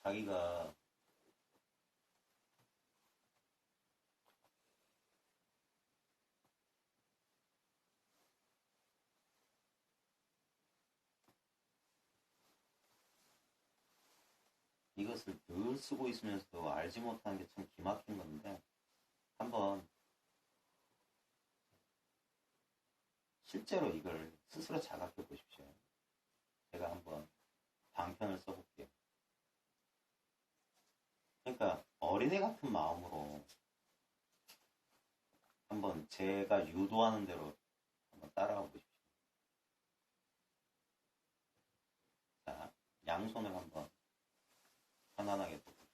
자기가 이것을 늘 쓰고 있으면서도 알지 못하는 게 참 기막힌 건데, 한번 실제로 이걸 스스로 자각해 보십시오. 제가 한번 방편을 써볼게요. 그러니까 어린애 같은 마음으로 한번 제가 유도하는 대로 한번 따라가 보십시오. 자, 양손을 한번 편안하게 보십시오.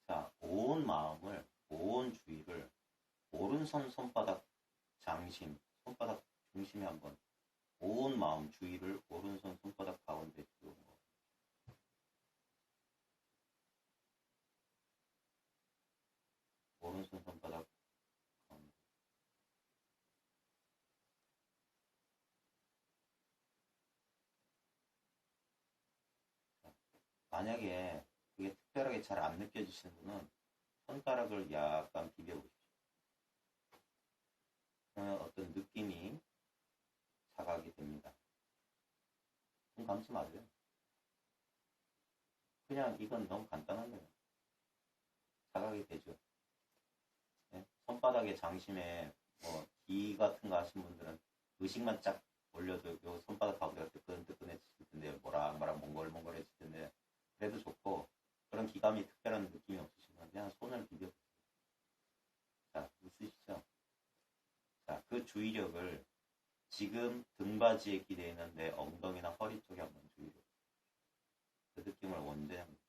자, 온 마음을, 온 주의를 오른손 손바닥 장심, 손바닥 중심에 한번 온 마음 주의를 오른손 손바닥 가운데 쭉 오른손 손바닥 가운데. 자, 만약에 그게 특별하게 잘 안 느껴지시는 분은 손가락을 약간 비벼보십시오. 그러면 어떤 느낌이 자각이 됩니다. 눈 감지 마세요. 그냥 이건 너무 간단한 거예요. 자각이 되죠. 네? 손바닥에 장심에 뭐 기 같은 거 하신 분들은 의식만 쫙 올려도 요 손바닥 가운데가 뜨끈뜨끈해지실 텐데, 모락모락 몽골몽골해질 텐데, 그래도 좋고, 그런 기감이 특별한 느낌이 없으시면 그냥 손을 비벼보세요. 자, 웃으시죠? 자, 그 주의력을 지금 등받이에 기대 있는 내 엉덩이나 허리 쪽에 한번 주의력. 그 느낌을 원대합니다.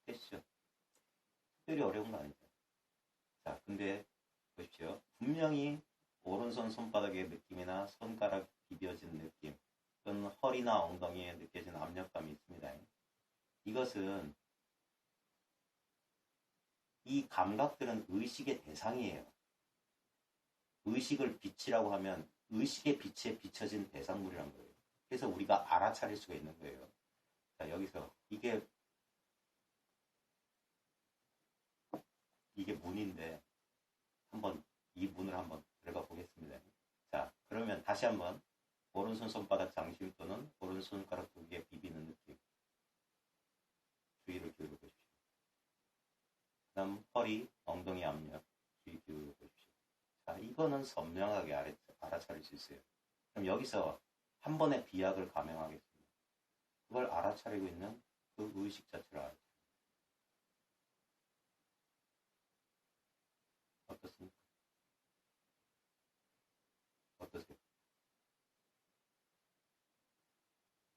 됐죠? 특별히 어려운 거 아니죠? 자, 근데 보십시오. 분명히 오른손 손바닥의 느낌이나 손가락 비벼진 느낌, 또는 허리나 엉덩이에 느껴진 압력감이 있습니다. 이것은, 이 감각들은 의식의 대상이에요. 의식을 빛이라고 하면 의식의 빛에 비춰진 대상물이란 거예요. 그래서 우리가 알아차릴 수가 있는 거예요. 자, 여기서 이게 문인데, 한번 이 문을 한번 들어가 보겠습니다. 자, 그러면 다시 한번 오른손 손바닥 장심 또는 오른손 손가락 두 개 비비는 느낌, 주의를 기울여 보십시오. 그 다음 허리, 엉덩이 압력, 주의 기울여 보십시오. 자, 이거는 선명하게 알아차릴 수 있어요. 그럼 여기서 한 번의 비약을 감행하겠습니다. 그걸 알아차리고 있는 그 의식 자체를 알아차립니다. 어떻습니까? 어떠세요?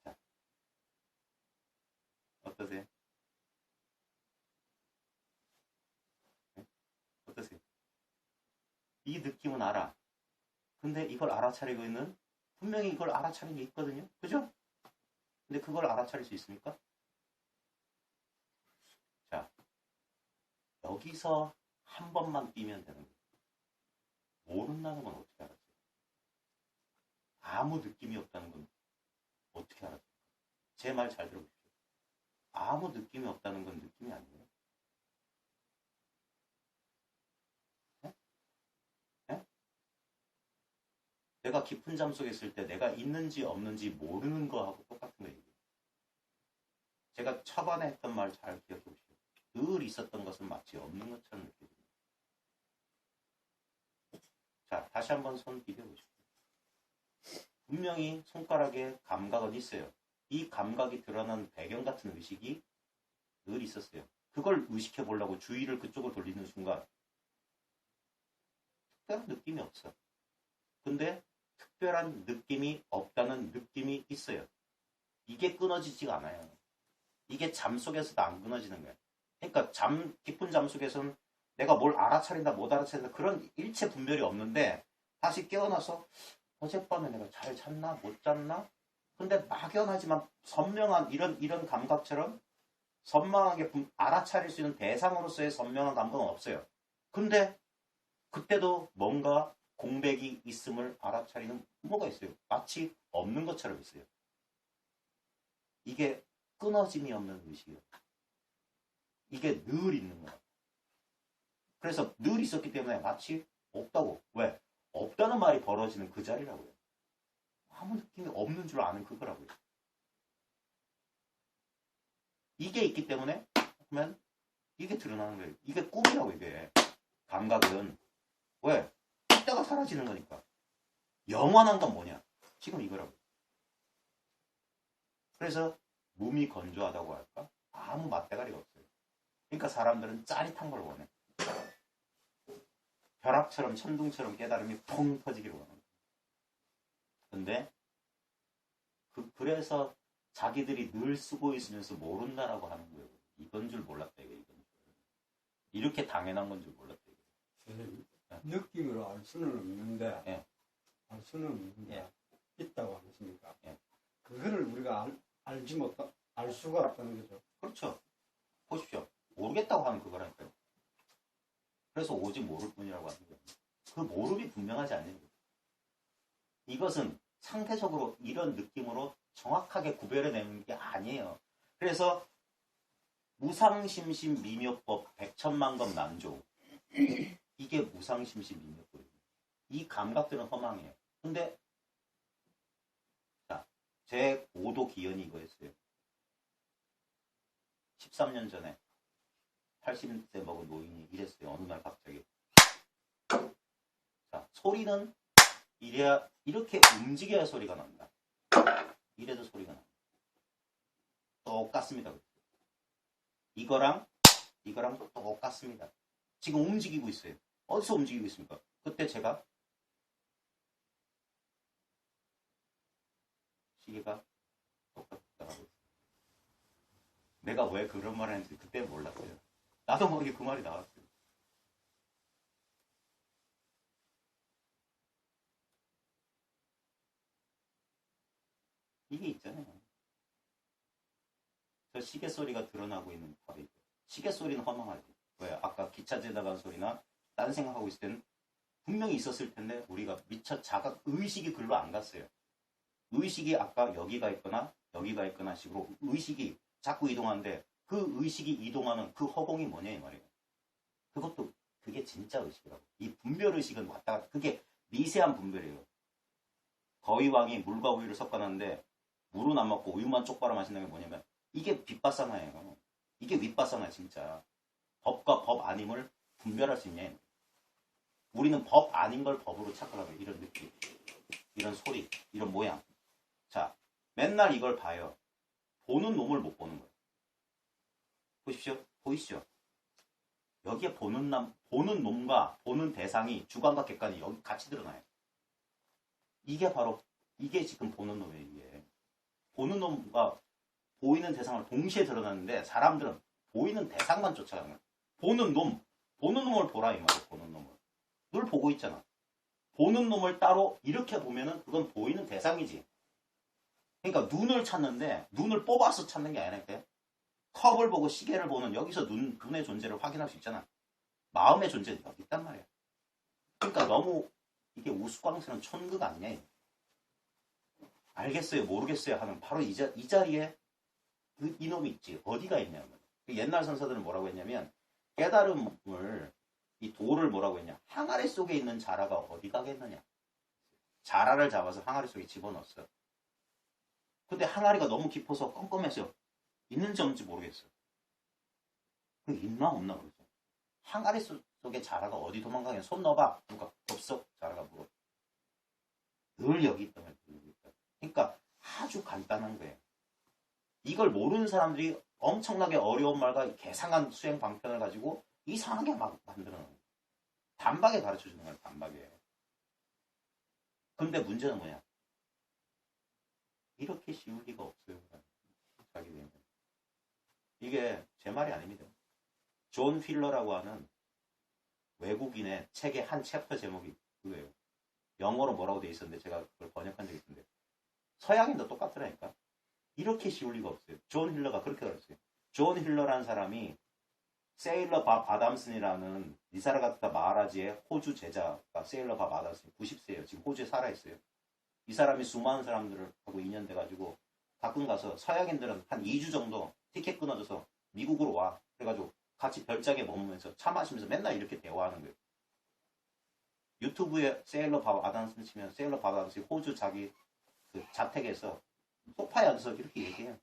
자, 어떠세요? 네? 어떠세요? 이 느낌은 알아. 근데 이걸 알아차리고 있는, 분명히 이걸 알아차린 게 있거든요. 그죠? 근데 그걸 알아차릴 수 있습니까? 자, 여기서 한 번만 뛰면 되는 거예요. 모른다는 건 어떻게 알았어요? 아무 느낌이 없다는 건 어떻게 알았어요? 제 말 잘 들어보십시오. 아무 느낌이 없다는 건 느낌이 아니에요. 네? 네? 내가 깊은 잠 속에 있을 때 내가 있는지 없는지 모르는 거하고 똑같은 거예요. 제가 초반에 했던 말 잘 기억해 보십시오. 늘 있었던 것은 마치 없는 것처럼 느껴집니다. 자, 다시 한번 손 비벼보십시오. 분명히 손가락에 감각은 있어요. 이 감각이 드러난 배경 같은 의식이 늘 있었어요. 그걸 의식해 보려고 주의를 그쪽으로 돌리는 순간 특별한 느낌이 없어. 근데 특별한 느낌이 없다는 느낌이 있어요. 이게 끊어지지가 않아요. 이게 잠 속에서도 안 끊어지는 거예요. 그러니까 깊은 잠 속에서는 내가 뭘 알아차린다 못 알아차린다 그런 일체 분별이 없는데, 다시 깨어나서 어젯밤에 내가 잘 잤나 못 잤나, 근데 막연하지만 선명한 이런 감각처럼 선명하게 알아차릴 수 있는 대상으로서의 선명한 감각은 없어요. 근데 그때도 뭔가 공백이 있음을 알아차리는 뭐가 있어요? 마치 없는 것처럼 있어요. 이게 끊어짐이 없는 의식이에요. 이게 늘 있는 거야. 그래서 늘 있었기 때문에 마치 없다고. 왜? 없다는 말이 벌어지는 그 자리라고요. 아무 느낌이 없는 줄 아는 그거라고요. 이게 있기 때문에 그러면 이게 드러나는 거예요. 이게 꿈이라고 이게. 감각은. 왜? 있다가 사라지는 거니까. 영원한 건 뭐냐? 지금 이거라고. 그래서 몸이 건조하다고 할까? 아무 맛대가리가 없어요. 그러니까 사람들은 짜릿한 걸 원해. 벼락처럼 천둥처럼 깨달음이 펑 터지기를 원합니다. 근데 그래서 자기들이 늘 쓰고 있으면서 모른다라고 하는 거예요. 이건 줄 몰랐다 이거. 이건 줄. 이렇게 당연한 건 줄 몰랐다 이거. 선생님, 느낌으로 알 수는 없는데 예. 알 수는 없는데 예. 있다고 하겠습니까? 예. 그거를 우리가 알지 못하 알 수가 없다는 거죠. 그렇죠. 보십시오. 모르겠다고 하는 그거라니까요. 그래서 오직 모를 뿐이라고 하는 거예요. 그 모름이 분명하지 않는 거예요. 이것은 상대적으로 이런 느낌으로 정확하게 구별해내는 게 아니에요. 그래서 무상심심 미묘법 백천만검 난조 이게 무상심심 미묘법이에요. 이 감각들은 허망해요. 근데 자, 제 5도 기연이 이거였어요. 13년 전에 80세 먹은 노인이 이랬어요. 어느 날 갑자기. 자, 소리는 이래야 이렇게 움직여야 소리가 난다. 이래도 소리가 난다. 똑같습니다. 이거랑 똑같습니다. 지금 움직이고 있어요. 어디서 움직이고 있습니까? 그때 제가 시계가 똑같다고 했어요. 내가 왜 그런 말을 했는지 그때 몰랐어요. 나도 모르게 그 말이 나왔어요. 이게 있잖아요. 저 시계 소리가 드러나고 있는 답이죠. 시계 소리는 허망하지. 왜? 아까 기차 지나간 소리나 딴 생각하고 있을 때는 분명히 있었을 텐데 우리가 미처 자각 의식이 글로 안 갔어요. 의식이 아까 여기가 있거나 식으로 의식이 자꾸 이동하는데 그 의식이 이동하는 그 허공이 뭐냐 이 말이에요. 그게 진짜 의식이라고. 이 분별의식은 왔다 갔다. 그게 미세한 분별이에요. 거위왕이 물과 우유를 섞어놨는데 물은 안 먹고 우유만 쪽바로 마신다는 게 뭐냐면 이게 빗바사나예요. 이게 윗바사나 진짜. 법과 법 아님을 분별할 수 있냐. 우리는 법 아닌 걸 법으로 착각하고 이런 느낌, 이런 소리, 이런 모양. 자, 맨날 이걸 봐요. 보는 놈을 못 보는 거예요. 보십시오. 보이시죠? 여기에 보는 놈과 보는 대상이 주관과 객관이 여기 같이 드러나요. 이게 지금 보는 놈이에요. 이게. 보는 놈과 보이는 대상을 동시에 드러나는데 사람들은 보이는 대상만 쫓아가는 거예요. 보는 놈을 보라 이 말이에요. 보는 놈을. 늘 보고 있잖아. 보는 놈을 따로 이렇게 보면은 그건 보이는 대상이지. 그러니까 눈을 찾는데 눈을 뽑아서 찾는 게 아니라 컵을 보고 시계를 보는 여기서 눈의 존재를 확인할 수 있잖아. 마음의 존재는 여기 있단 말이야. 그러니까 너무 이게 우스꽝스러운 촌극 아니냐. 알겠어요 모르겠어요 하는 바로 이 자리에 이놈이 있지. 어디가 있냐면 옛날 선사들은 뭐라고 했냐면 깨달음을 이 도를 뭐라고 했냐. 항아리 속에 있는 자라가 어디 가겠느냐. 자라를 잡아서 항아리 속에 집어넣었어요. 근데 항아리가 너무 깊어서 껌껌해서 있는지 없는지 모르겠어요. 있나 없나 그러죠. 항아리 속에 자라가 어디 도망가냐. 손 넣어봐. 누가 덥석 자라가 물어. 늘 여기 있단 말이에요. 그러니까 아주 간단한 거예요. 이걸 모르는 사람들이 엄청나게 어려운 말과 개상한 수행 방편을 가지고 이상하게 막 만들어 놓은 거예요. 단박에 가르쳐 주는 거예요. 단박에. 근데 문제는 뭐냐. 이렇게 쉬울 리가 없어요. 자기 외에는. 이게 제 말이 아닙니다. 존 휠러라고 하는 외국인의 책의 한 챕터 제목이 그거예요. 영어로 뭐라고 돼 있었는데 제가 그걸 번역한 적이 있는데 서양인도 똑같더라니까. 이렇게 쉬울 리가 없어요. 존 힐러가 그렇게 가르쳤어요. 존 힐러라는 사람이 세일러 밥 아담슨이라는 니사르가타 마하라지의 호주 제자가 세일러 밥 아담슨 90세예요. 지금 호주에 살아있어요. 이 사람이 수많은 사람들을 하고 인연 돼가지고 가끔 가서 서양인들은 한 2주 정도 티켓 끊어줘서 미국으로 와. 그래가지고 같이 별자리에 머무면서 차 마시면서 맨날 이렇게 대화하는 거예요. 유튜브에 세일러 밥 아담슨 치면 세일러 밥 아담슨이 호주 자기 그 자택에서 소파에 앉아서 이렇게 얘기해요.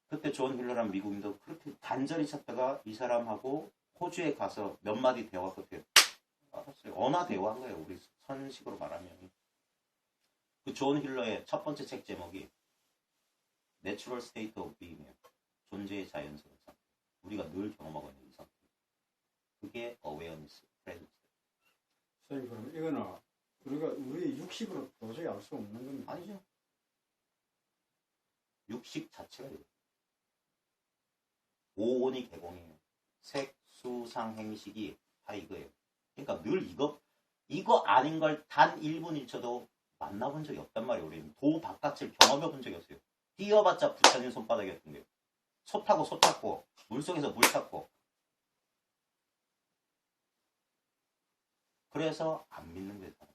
그때 존 힐러란 미국인도 그렇게 간절히 찾다가 이 사람하고 호주에 가서 몇 마디 대화 끝에 알았어요. 언어 대화한 거예요. 우리 선식으로 말하면. 그 존 힐러의 첫 번째 책 제목이 Natural State of Being이에요. 존재의 자연스러운 상태. 우리가 늘 경험하고 있는 이 상태. 그게 awareness, presence. 선생님, 그럼 이거는 우리가 우리 육식으로 도저히 알 수 없는 겁니다. 아니죠. 육식 자체가 이거예요. 오온이 개공이에요. 색, 수, 상, 행식이 다 이거예요. 그러니까 늘 이거 아닌 걸 단 1분 1초도 만나본 적이 없단 말이에요. 우리는 도 바깥을 경험해 본 적이 없어요. 뛰어봤자 부처님 손바닥이었던 거예요. 소 타고 소 탔고 물속에서 물 탔고. 그래서 안 믿는 거예요. 사람이.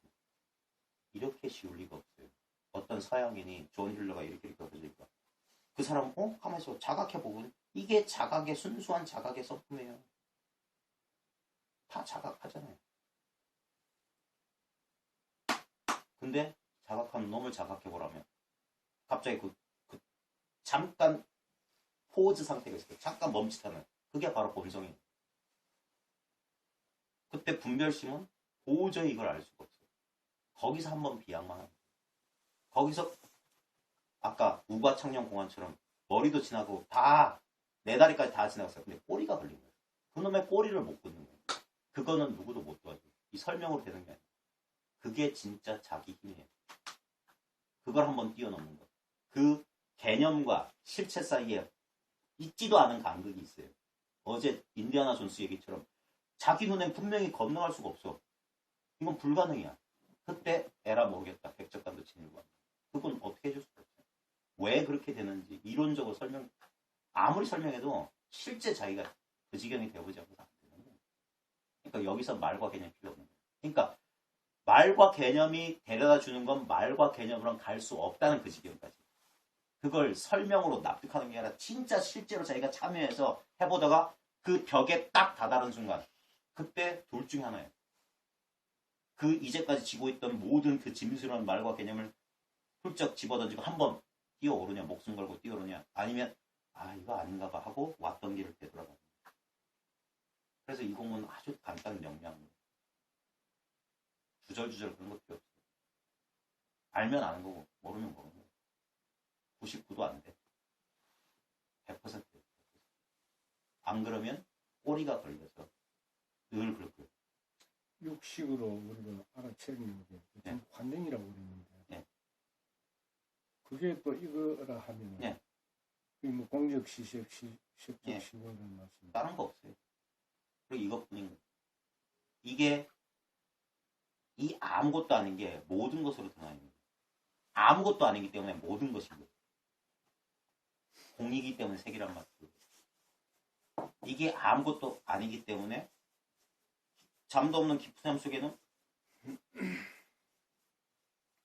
이렇게 쉬울 리가 없어요. 어떤 서양인이 존 힐러가 이렇게 보니까 그 사람 가만히 있어 자각해보고 이게 자각의 순수한 자각의 성품이에요. 다 자각하잖아요. 근데 자각하는 놈을 자각해보라면 갑자기 그 잠깐 포즈 상태가 있어요. 잠깐 멈칫하는 그게 바로 본성이에요. 그때 분별심은 도저히 이걸 알 수가 없어요. 거기서 한번 비약만 하는 거예요. 거기서 아까 우과청년공원처럼 머리도 지나고 다 네 다리까지 다 지나갔어요. 근데 꼬리가 걸린 거예요. 그놈의 꼬리를 못 끊는 거예요. 그거는 누구도 못 도와줘요. 이 설명으로 되는 게 아니에요. 그게 진짜 자기 힘이에요. 그걸 한번 뛰어넘는 거. 그 개념과 실체 사이에 있지도 않은 간극이 있어요. 어제 인디아나 존스 얘기처럼 자기 눈엔 분명히 건너갈 수가 없어. 이건 불가능이야. 그때 에라 모르겠다. 백작간도 진일관. 그건 어떻게 해줄 수가 없어요. 왜 그렇게 되는지 이론적으로 아무리 설명해도 실제 자기가 그 지경이 되어보지 않고서 안 되는 거예요. 그러니까 여기서 말과 개념이 필요 없는 거예요. 그러니까 말과 개념이 데려다 주는 건 말과 개념으로는 갈 수 없다는 그 지경까지. 그걸 설명으로 납득하는 게 아니라 진짜 실제로 자기가 참여해서 해보다가 그 벽에 딱 다다른 순간 그때 둘 중에 하나예요. 그 이제까지 지고 있던 모든 그 짐스러운 말과 개념을 훌쩍 집어던지고 한번 뛰어오르냐, 목숨 걸고 뛰어오르냐, 아니면 이거 아닌가 봐 하고 왔던 길을 되돌아가는 거예요. 그래서 이 공부는 아주 간단 명료한 거예요. 주절주절 그런 거 필요 없어요. 알면 아는 거고 모르면 모르는 거예요. 99도 안 돼. 100%. 안 그러면 꼬리가 걸려서 늘 그럴 거예요. 육식으로 우리가 알아채는 게 네. 관행이라고 그러는데 네. 그게 또 이거라 하면 네. 뭐 공적 시색 시적 네. 시고는 말씀. 다른 거 없어요. 그리고 이것뿐인 거예요. 이게 이 아무것도 아닌 게 모든 것으로 드러나는 거예요. 아무것도 아니기 때문에 모든 것인 거예요. 공이기 때문에 색이란 말이에요. 이게 아무것도 아니기 때문에 잠도 없는 깊은 잠 속에는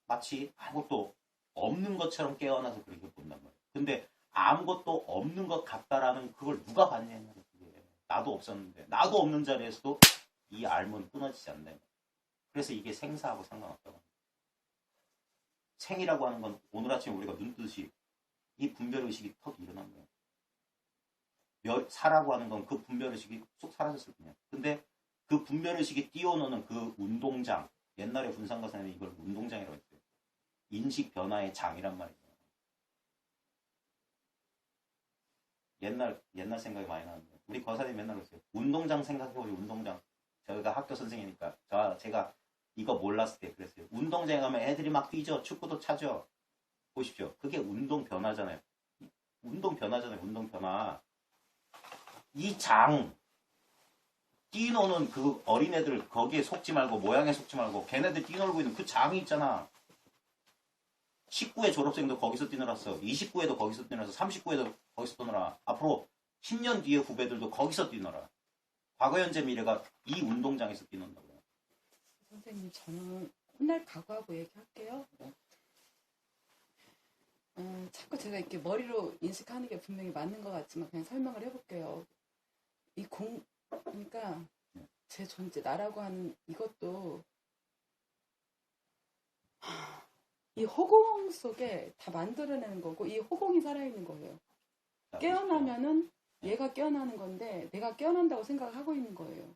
마치 아무것도 없는 것처럼 깨어나서 그렇게 본단 말이에요. 근데 아무것도 없는 것 같다라는 그걸 누가 봤냐. 나도 없었는데 나도 없는 자리에서도 이 알은 끊어지지 않는다. 그래서 이게 생사하고 상관없다고 합니다. 생이라고 하는 건 오늘 아침에 우리가 눈 뜨듯이 이 분별의식이 턱 일어난 거예요. 사라고 하는 건 그 분별의식이 쏙 사라졌을 뿐이야. 근데 그 분별의식이 뛰어노는 그 운동장, 옛날에 분상가사는 이걸 운동장이라고 했어요. 인식 변화의 장이란 말이에요. 옛날 생각이 많이 나는데 우리 거사님 맨날 그랬어요. 운동장 생각해보세요. 운동장. 저희가 학교 선생이니까 제가 이거 몰랐을 때 그랬어요. 운동장에 가면 애들이 막 뛰죠. 축구도 차죠. 보십시오. 그게 운동 변화잖아요. 운동 변화. 이 장 뛰노는 그 어린애들 거기에 속지 말고 모양에 속지 말고 걔네들 뛰놀고 있는 그 장이 있잖아. 19회 졸업생도 거기서 뛰놀았어. 29회도 거기서 뛰놀았어. 39회도 거기서 뛰놀아. 앞으로 10년 뒤에 후배들도 거기서 뛰노라. 과거, 현재, 미래가 이 운동장에서 뛰는다고요. 선생님, 저는 혼날 각오하고 얘기할게요. 자꾸 제가 이렇게 머리로 인식하는 게 분명히 맞는 것 같지만 그냥 설명을 해볼게요. 그러니까 제 존재, 나라고 하는 이것도 이 허공 속에 다 만들어내는 거고 이 허공이 살아있는 거예요. 깨어나면은 얘가 깨어나는 건데 내가 깨어난다고 생각을 하고 있는 거예요.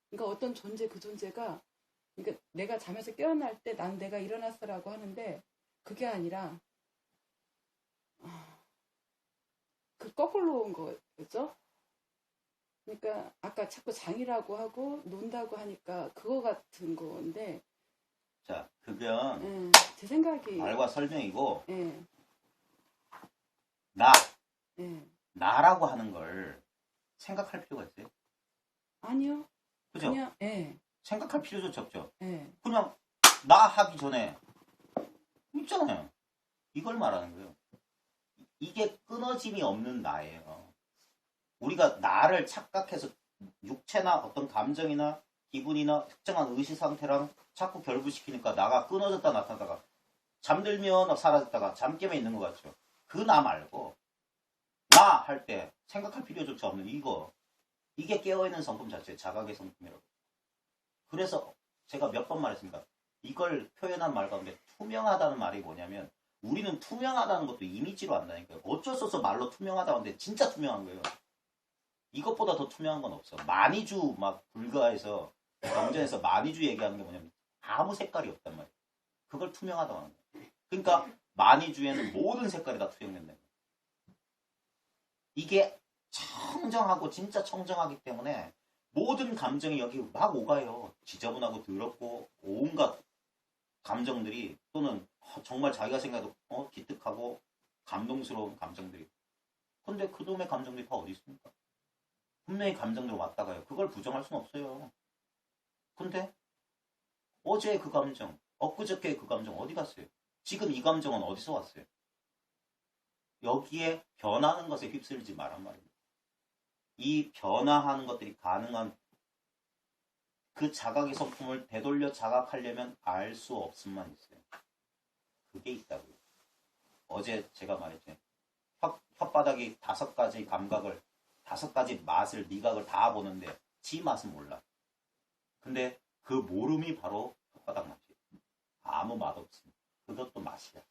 그러니까 어떤 존재, 그 존재가 그러니까 내가 잠에서 깨어날 때 난 내가 일어났어라고 하는데 그게 아니라 그 거꾸로 온 거죠. 그러니까 아까 자꾸 장이라고 하고 논다고 하니까 그거 같은 건데 자, 그건 제 생각이 말과 설명이고 예, 나, 예. 나라고 하는 걸 생각할 필요가 있어요? 아니요. 그죠? 그냥 생각할 필요조차 없죠. 예. 그냥 나 하기 전에 있잖아요. 이걸 말하는 거예요. 이게 끊어짐이 없는 나예요. 우리가 나를 착각해서 육체나 어떤 감정이나 기분이나 특정한 의식 상태랑 자꾸 결부시키니까 나가 끊어졌다 나타나다가 잠들면 사라졌다가 잠 깨면 있는 것 같죠. 그 나 말고 나 할 때 생각할 필요조차 없는 이게 깨어있는 성품 자체 자각의 성품이라고. 그래서 제가 몇 번 말했습니다. 이걸 표현한 말 가운데 투명하다는 말이 뭐냐면 우리는 투명하다는 것도 이미지로 안다니까요. 어쩔 수 없어 말로 투명하다고 하는데 진짜 투명한 거예요. 이것보다 더 투명한 건 없어. 만이주 막 불가에서 경전에서 만이주 얘기하는 게 뭐냐면 아무 색깔이 없단 말이에요. 그걸 투명하다고 하는 거예요. 그러니까 만이주에는 모든 색깔이 다 투영된다. 이게 청정하고 진짜 청정하기 때문에 모든 감정이 여기 막 오가요. 지저분하고 더럽고 온갖 감정들이 또는 정말 자기가 생각해도 기특하고 감동스러운 감정들이. 근데 그놈의 감정들이 다 어디 있습니까? 분명히 감정으로 왔다가요. 그걸 부정할 수는 없어요. 근데 어제 그 감정, 엊그저께 그 감정 어디 갔어요? 지금 이 감정은 어디서 왔어요? 여기에 변하는 것에 휩쓸리지 말란 말입니다. 이 변화하는 것들이 가능한 그 자각의 성품을 되돌려 자각하려면 알 수 없음만 있어요. 그게 있다고요. 어제 제가 말했죠. 혓바닥이 5가지 감각을 5가지 맛을 미각을 다 보는데 지 맛은 몰라. 근데 그 모름이 바로 혓바닥 맛이에요. 아무 맛 없습니다. 그것도 맛이야.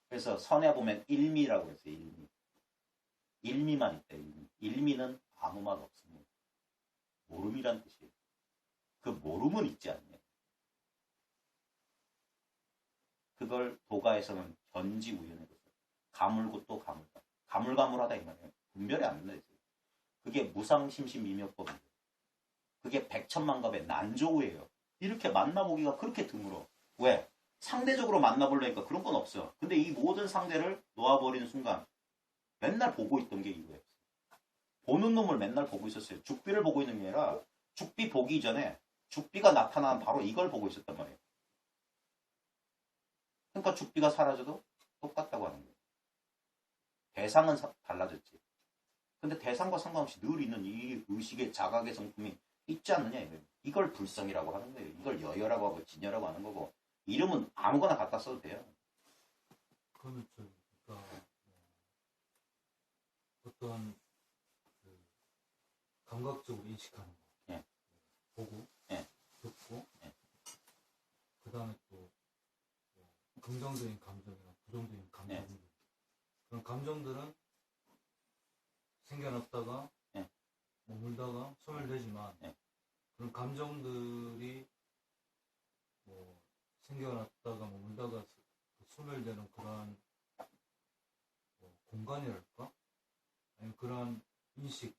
그래서 선에 보면 일미라고 했어요. 일미. 일미만 있다. 일미는 아무 맛 없습니다. 모름이란 뜻이에요. 그 모름은 있지 않냐. 그걸 도가에서는 견지우연이라고 해요. 가물고 또 가물다. 가물가물하다 이 말이에요. 분별이 안 된다. 그게 무상심심미묘법이에요. 그게 백천만갑의 난조우예요. 이렇게 만나보기가 그렇게 드물어. 왜? 상대적으로 만나보려니까 그런 건 없어. 근데 이 모든 상대를 놓아버리는 순간 맨날 보고 있던 게 이거예요. 보는 놈을 맨날 보고 있었어요. 죽비를 보고 있는 게 아니라 죽비 보기 전에 죽비가 나타난 바로 이걸 보고 있었단 말이에요. 그러니까 죽비가 사라져도 똑같다고 하는 거예요. 대상은 달라졌지. 근데 대상과 상관없이 늘 있는 이 의식의 자각의 성품이 있지 않느냐 이거예요. 이걸 불성이라고 하는 거예요. 이걸 여여라고 하고 진여라고 하는 거고 이름은 아무거나 갖다 써도 돼요. 그러면 그러니까 어떤 그 감각적으로 인식하는 거, 예. 보고, 예. 듣고, 예. 그 다음에 또 긍정적인 감정이나 부정적인 감정들, 그런 감정들은 생겨났다가 예. 머물다가 소멸되지만 예. 그런 감정들이 뭐 생겨났다가 머물다가 소멸되는 그러한 공간이랄까? 아니면 그러한 인식,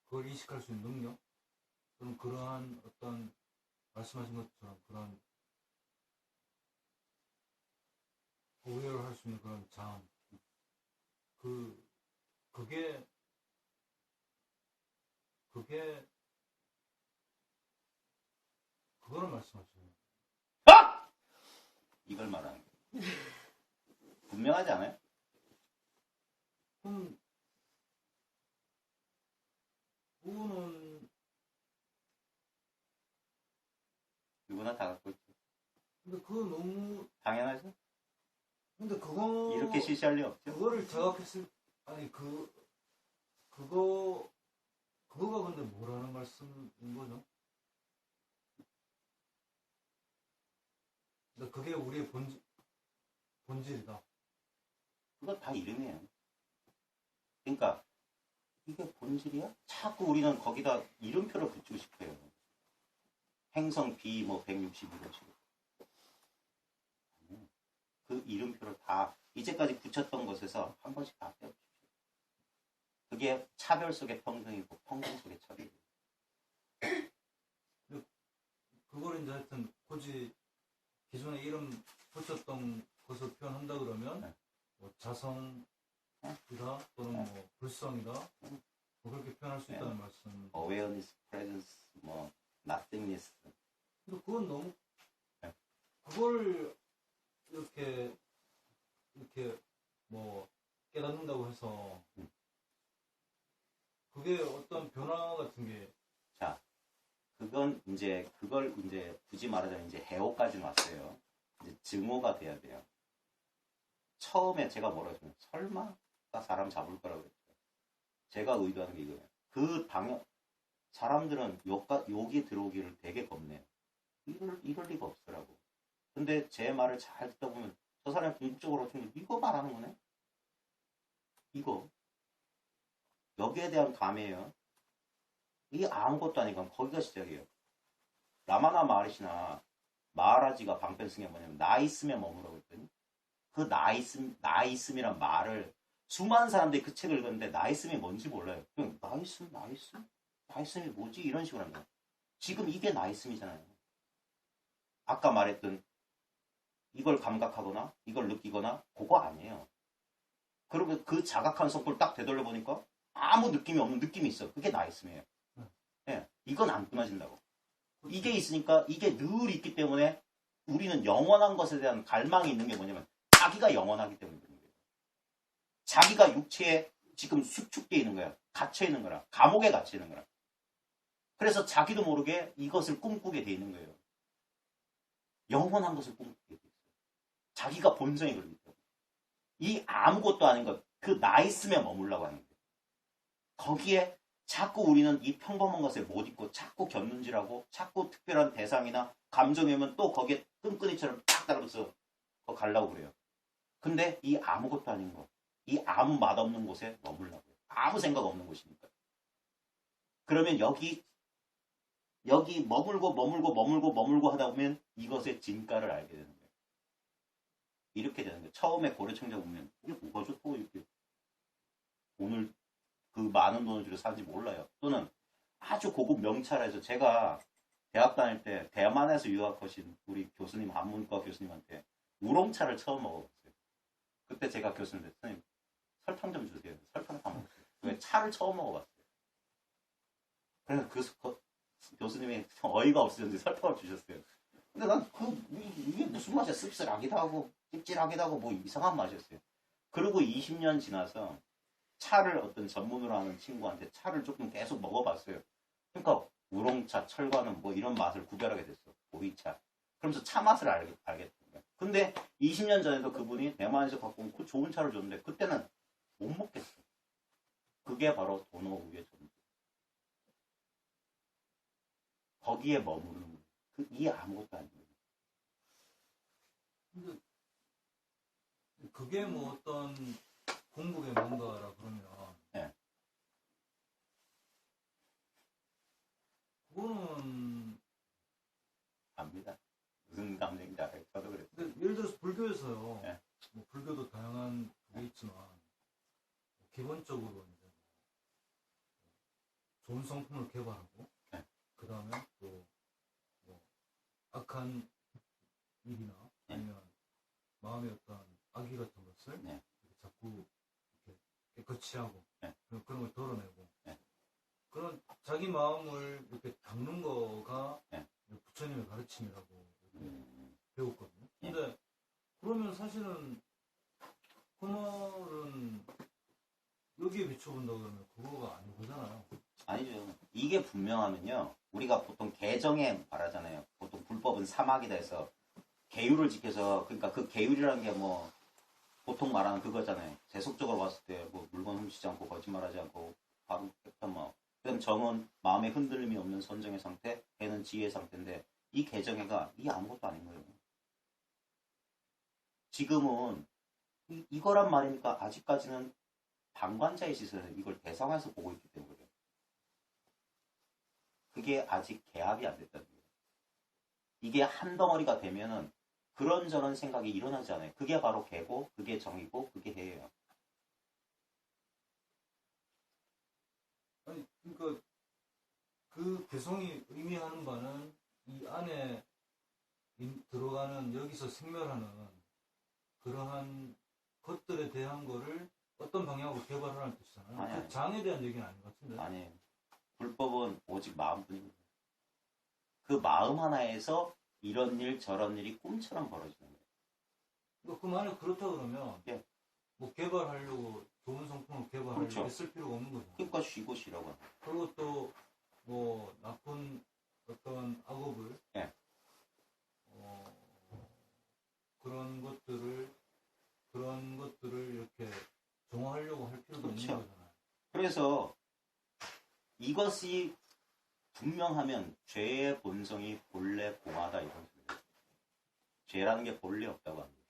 그걸 인식할 수 있는 능력, 또는 그러한 어떤 말씀하신 것처럼 그런 오해를 할 수 있는 그런 장, 그게 그거를 말씀하시는 아! 이걸 말하는 거예요. 분명하지 않아요? 그럼 근데 그거 이렇게 시시할 리 없죠. 그거를 자각했을 아니 그거가 근데 뭐라는 말씀인 거죠? 근데 그게 우리의 본질이다. 그거 다 이름이에요. 그러니까 이게 본질이야? 자꾸 우리는 거기다 이름표를 붙이고 싶어요. 행성 B 뭐 160 이런 식으로. 그 이름표를 다 이제까지 붙였던 것에서 한 번씩 다 빼주십시오. 그게 차별 속의 평등이고 평등 속의 차별이에요. 그걸 이제 하여튼 굳이 기존에 이름 붙였던 것을 표현한다 그러면 네. 뭐 자성이다 또는 뭐 불성이다 뭐 그렇게 표현할 수 네. 있다는 말씀. awareness, presence, 뭐 nothingness. 근데 그건 너무 네. 그걸 이렇게 뭐 깨닫는다고 해서 그게 어떤 변화 같은 게 그건 이제 그걸 이제 굳이 말하자면 이제 해오까지는 왔어요. 이제 증오가 돼야 돼요. 처음에 제가 뭐라 했냐면 설마가 사람 잡을 거라고 그랬죠. 제가 의도하는 게 이거예요. 그 방역 사람들은 욕이 들어오기를 되게 겁내요. 이럴 리가 없더라고. 근데 제 말을 잘 듣다 보면 저 사람이 궁극적으로 이거 말하는 거네. 이거 여기에 대한 감이에요. 이게 아무것도 아니고 거기가 시작이에요. 라마나 마하리시나 마하라지가 방편승에 뭐냐면 나 있음에 머무라고 했더니 그 나 있음이란 말을 수많은 사람들이 그 책을 읽었는데 나 있음이 뭔지 몰라요. 그냥 나 있음이 뭐지? 이런 식으로 합니다. 지금 이게 나 있음이잖아요. 아까 말했던 이걸 감각하거나 이걸 느끼거나 그거 아니에요. 그리고 그 자각한 성품을 딱 되돌려 보니까 아무 느낌이 없는 느낌이 있어. 그게 나 있음이에요. 예, 이건 안 끊어진다고. 이게 있으니까 이게 늘 있기 때문에 우리는 영원한 것에 대한 갈망이 있는 게 뭐냐면 자기가 영원하기 때문에 그런 거예요. 자기가 육체에 지금 수축되어 있는 거야. 갇혀 있는 거라. 감옥에 갇혀 있는 거라. 그래서 자기도 모르게 이것을 꿈꾸게 돼 있는 거예요. 영원한 것을 꿈꾸게 돼 있어요. 자기가 본성이 그러기 때문에. 이 아무것도 아닌 것, 그 나 있음에 머물라고 하는 거예요. 거기에 자꾸 우리는 이 평범한 것에 못 있고 자꾸 곁눈질하고 자꾸 특별한 대상이나 감정이 오면 또 거기에 끈끈이처럼 딱 달라붙어서 가려고 그래요. 근데 이 아무것도 아닌 것, 이 아무 맛없는 곳에 머물라고 해요. 아무 생각 없는 곳이니까. 그러면 여기 머물고 하다 보면 이것의 진가를 알게 되는 거예요. 이렇게 되는 거예요. 처음에 고려청자 보면 이게 뭐가 좋다고 이렇게 오늘 그 많은 돈을 주고 사는지 몰라요. 또는 아주 고급 명찰에서 제가 대학 다닐 때 대만에서 유학하신 우리 교수님, 한문과 교수님한테 우롱차를 처음 먹어봤어요. 그때 제가 교수님한테 선생님 설탕 좀 주세요. 설탕을 다 먹었어요. 왜 차를 처음 먹어봤어요. 그래서 그 교수님이 어이가 없으셨는지 설탕을 주셨어요. 근데 난 이게 무슨 맛이야? 씁쓸하기도 하고 찝찝하기도 하고 뭐 이상한 맛이었어요. 그리고 20년 지나서 차를 어떤 전문으로 하는 친구한테 차를 조금 계속 먹어봤어요. 그러니까 우롱차, 철과는 뭐 이런 맛을 구별하게 됐어. 보이차. 그러면서 차 맛을 알게 된 거야. 근데 20년 전에도 그분이 대만에서 갖고 온 그 좋은 차를 줬는데 그때는 못 먹겠어. 그게 바로 도노우의 존재. 거기에 머무르는 거예요. 이 아무것도 아닌 거예요. 근데 그게 뭐 어떤 궁극의 뭔가라 그러면 네. 그거는 압니다. 무슨 감정인지 알아요. 저도 그랬어요. 근데 예를 들어서 불교에서요. 네. 뭐 불교도 다양한 게 있지만 기본적으로 이제 좋은 성품을 개발하고 네. 그 다음에 또 뭐 악한 일이나 네. 아니면 마음의 어떤 악의 같은 것을 네. 자꾸 이렇게 깨끗이 하고 네. 그런 걸 덜어내고 네. 그런 자기 마음을 이렇게 닦는 거가 네. 부처님의 가르침이라고 이렇게 음. 배웠거든요. 네. 근데 그러면 사실은 그 말은 여기에 비춰본다 그러면 그거가 아닌 거잖아요. 아니죠. 이게 분명하면요. 우리가 보통 개정에 말하잖아요. 보통 불법은 사막이다 해서 계율을 지켜서 그러니까 그 계율이라는 게 뭐 보통 말하는 그거잖아요. 세속적으로 봤을 때 뭐 물건 훔치지 않고 거짓말하지 않고 바로 뭐 그럼 정은 마음의 흔들림이 없는 선정의 상태, 해는 지혜의 상태인데 이 개정해가 이게 아무것도 아닌 거예요. 지금은 이거란 말이니까 아직까지는 방관자의 시선은 이걸 대상화해서 보고 있기 때문에 그게 아직 개합이 안 됐다는 거예요. 이게 한 덩어리가 되면은 그런저런 생각이 일어나지 않아요. 그게 바로 개고, 그게 정이고, 그게 해예요. 아니, 그러니까 그 개성이 의미하는 바는 이 안에 들어가는 여기서 생멸하는 그러한 것들에 대한 거를 어떤 방향으로 개발하는 뜻이잖아요. 아니, 그 장에 대한 얘기는 아닌 것 같은데. 아니, 불법은 오직 마음뿐입니다. 그 마음 하나에서 이런 일 저런 일이 꿈처럼 벌어지는 거예요. 그 만약 그렇다 그러면 예. 뭐 개발하려고 좋은 성품을 개발하려고 그렇죠. 했을 필요가 없는 거죠. 그러니까 쉬고 쉬라고 하는 거예요. 그리고 또 뭐 나쁜 어떤 악업을 예. 그런 것들을 이렇게 정화하려고 할 필요도 그렇죠. 없는 거잖아요. 그래서 이것이 분명하면 죄의 본성이 본래 공하다 이런 소리예요. 죄라는 게 본래 없다고 합니다.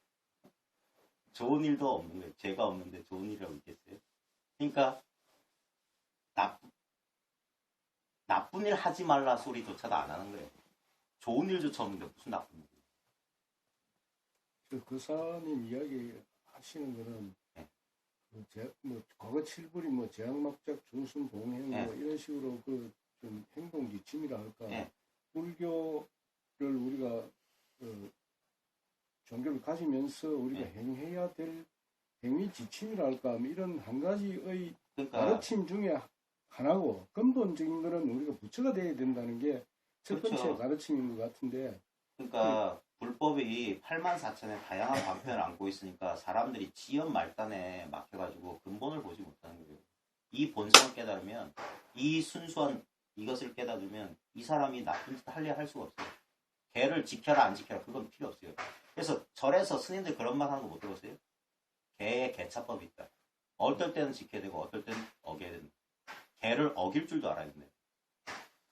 좋은 일도 없는 거예요. 죄가 없는데 좋은 일이라고 있겠어요? 그러니까 나쁜 일 하지 말라 소리조차도 안 하는 거예요. 좋은 일조차 없는데 무슨 나쁜 일이에요. 그 교사님 이야기 하시는 거는 네. 뭐 과거 칠불이 뭐 제약막작 중순 동행 네. 뭐 이런 식으로 그 좀 행동 지침이라 할까 네. 불교를 우리가 종교를 가지면서 우리가 네. 행해야 될 행위 지침이라 할까 뭐 이런 한 가지의 그러니까 가르침 중에 하나고 근본적인 거는 우리가 부처가 돼야 된다는 게 첫 번째 그렇죠. 가르침인 것 같은데 그러니까 불법이 84,000의 다양한 방편을 안고 있으니까 사람들이 지연 말단에 막혀가지고 근본을 보지 못하는 거예요. 이 본성을 깨달으면 이 순수한 이것을 깨달으면 이 사람이 나쁜 짓 하려 할 수가 없어요. 개를 지켜라 안 지켜라 그건 필요 없어요. 그래서 절에서 스님들 그런 말 하는 거 못 들었어요? 개의 개차법이 있다. 어떨 때는 지켜야 되고 어떨 때는 어겨야 된다. 개를 어길 줄도 알아야 된다.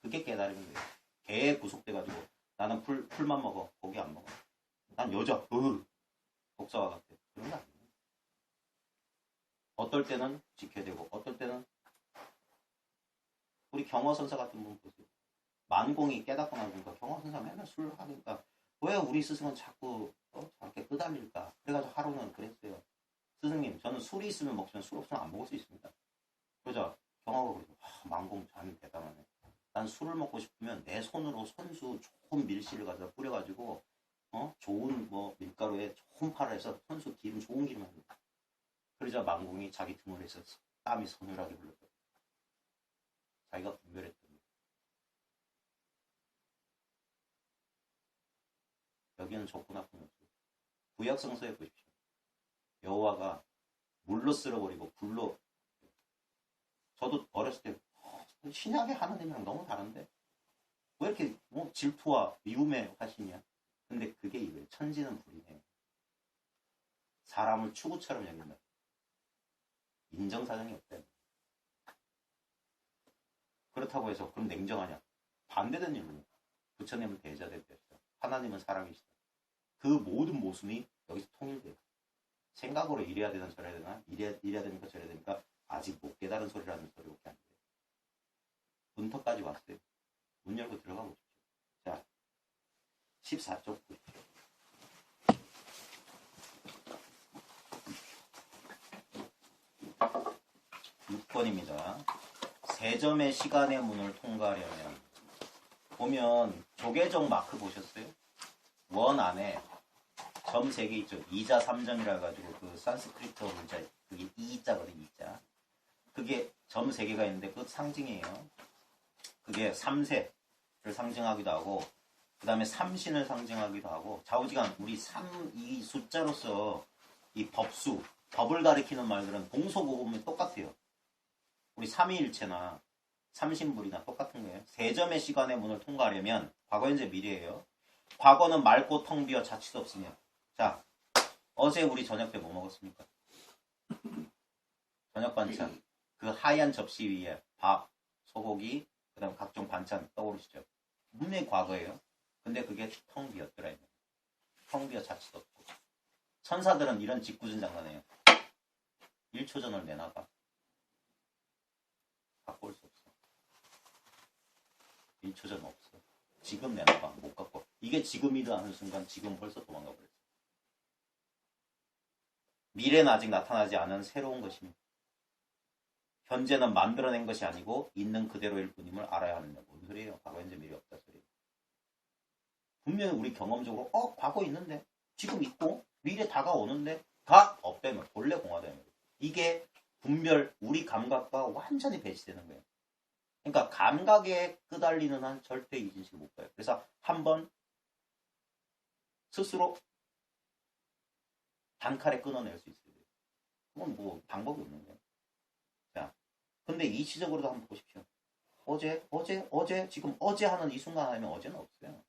그게 깨달음인 거예요. 개에 구속돼가지고 나는 풀만 먹어. 고기 안 먹어. 난 여자. 복사와 같아. 그런 거 아니에요. 어떨 때는 지켜야 되고 어떨 때는 우리 경허선사 같은 분 보세요. 만공이 깨닫고 나니까 경허선사 맨날 술 하니까 왜 우리 스승은 자꾸 저렇게 끄달릴까? 그래가지고 하루는 그랬어요. 스승님 저는 술이 있으면 먹지만 술 없으면 안 먹을 수 있습니다. 그러자 경허가 그러죠. 만공 자는 대단하네. 난 술을 먹고 싶으면 내 손으로 손수 좋은 밀실을 가져다 뿌려가지고 좋은 뭐 밀가루에 좋은 파를 해서 손수 기름 좋은 기름 합니다. 그러자 만공이 자기 등을 해서 땀이 서늘하게 흘렀다. 자기가 분별했던 거예요. 여기는 좋고 나쁨이 없어요. 구약 성서에 보십시오. 여호와가 물로 쓸어버리고 불로 저도 어렸을 때 신약의 하나님이랑 너무 다른데 왜 이렇게 질투와 미움의 화신이야? 근데 그게 이거예요. 천지는 불이네. 사람을 추구처럼 여긴다. 인정사정이 없대. 그렇다고 해서 그럼 냉정하냐? 반대된 일로 부처님은 대자대표시다. 하나님은 사랑이시다. 그 모든 모순이 여기서 통일돼요. 생각으로 이래야 되나 저래야 되나 이래야 되니까 저래야 되니까 아직 못 깨달은 소리라는 소리밖에 안 돼요. 문턱까지 왔어요. 문 열고 들어가 보십시오. 자, 14쪽 보십시오. 6번입니다. 세점의 시간의 문을 통과하려면 보면 조계종 마크 보셨어요? 원 안에 점 3개 있죠. 2자 3점이라 해가지고 그 산스크리트 문자 그게 2자거든요. 2자. 그게 점 3개가 있는데 그것도 상징이에요. 그게 3세를 상징하기도 하고 그 다음에 삼신을 상징하기도 하고 좌우지간 우리 이 숫자로서 이 법수, 법을 가리키는 말들은 동서고금이 똑같아요. 우리 삼위일체나 삼신불이나 똑같은 거예요. 세점의 시간의 문을 통과하려면 과거, 현재, 미래예요. 과거는 맑고 텅 비어 자취도 없으며 자, 어제 우리 저녁 때 뭐 먹었습니까? 저녁 반찬. 그 하얀 접시 위에 밥, 소고기, 그 다음 각종 반찬 떠오르시죠? 분명히 과거예요. 근데 그게 텅 비었더라. 텅 비어 자취도 없고. 천사들은 이런 짓궂은 장난해요. 1초 전을 내놔봐. 갖고 올 수 없어. 1초 전 없어. 지금 내놔봐. 못 갖고. 이게 지금이다 하는 순간 지금 벌써 도망가 버렸어. 미래는 아직 나타나지 않은 새로운 것입니다. 현재는 만들어낸 것이 아니고 있는 그대로일 뿐임을 알아야 하는데 뭔 소리예요? 과거, 현재, 미래 없다 소리. 분명히 우리 경험적으로 과거 있는데 지금 있고 미래 다가오는데 다 없다면 본래 공화되는 거예요. 이게 분별 우리 감각과 완전히 배치되는 거예요. 그러니까 감각에 끄달리는 한 절대 이 진실을 못 봐요. 그래서 한번 스스로 단칼에 끊어낼 수 있어요. 그건 뭐 방법이 없는 거예요. 자, 근데 이치적으로도 한번 보십시오. 어제, 지금 어제 하는 이 순간 아니면 어제는 없어요.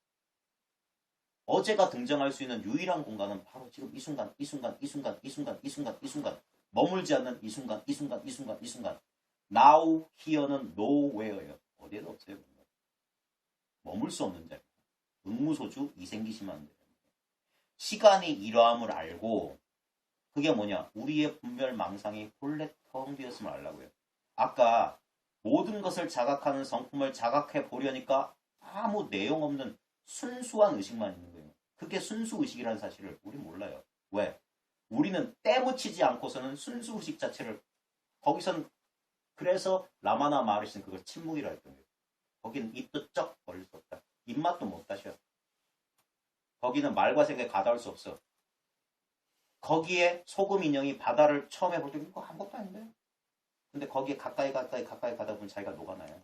어제가 등장할 수 있는 유일한 공간은 바로 지금 이 순간, 이 순간, 이 순간, 이 순간, 이 순간, 이 순간. 머물지 않는 이 순간, 이 순간, 이 순간, 이 순간. Now, here는 nowhere예요. 어디에도 없어요. 머물 수 없는 자리. 응무소주, 이생기시면 안 돼요. 시간이 이러함을 알고 그게 뭐냐? 우리의 분별 망상이 본래 텅 비었음을 알라고요. 아까 모든 것을 자각하는 성품을 자각해 보려니까 아무 내용 없는 순수한 의식만 있는 거예요. 그게 순수 의식이라는 사실을 우리 몰라요. 왜? 우리는 때묻히지 않고서는 순수 의식 자체를 거기선 그래서 라마나 마르시는 그걸 침묵이라 했던 거예요. 거기는 입도 쩍 벌릴 수 없다. 입맛도 못 다셔. 거기는 말과 생각에 가다할 수 없어. 거기에 소금 인형이 바다를 처음에 볼 때 이거 아무것도 아닌데. 근데 거기에 가까이 가다 보면 자기가 녹아나요.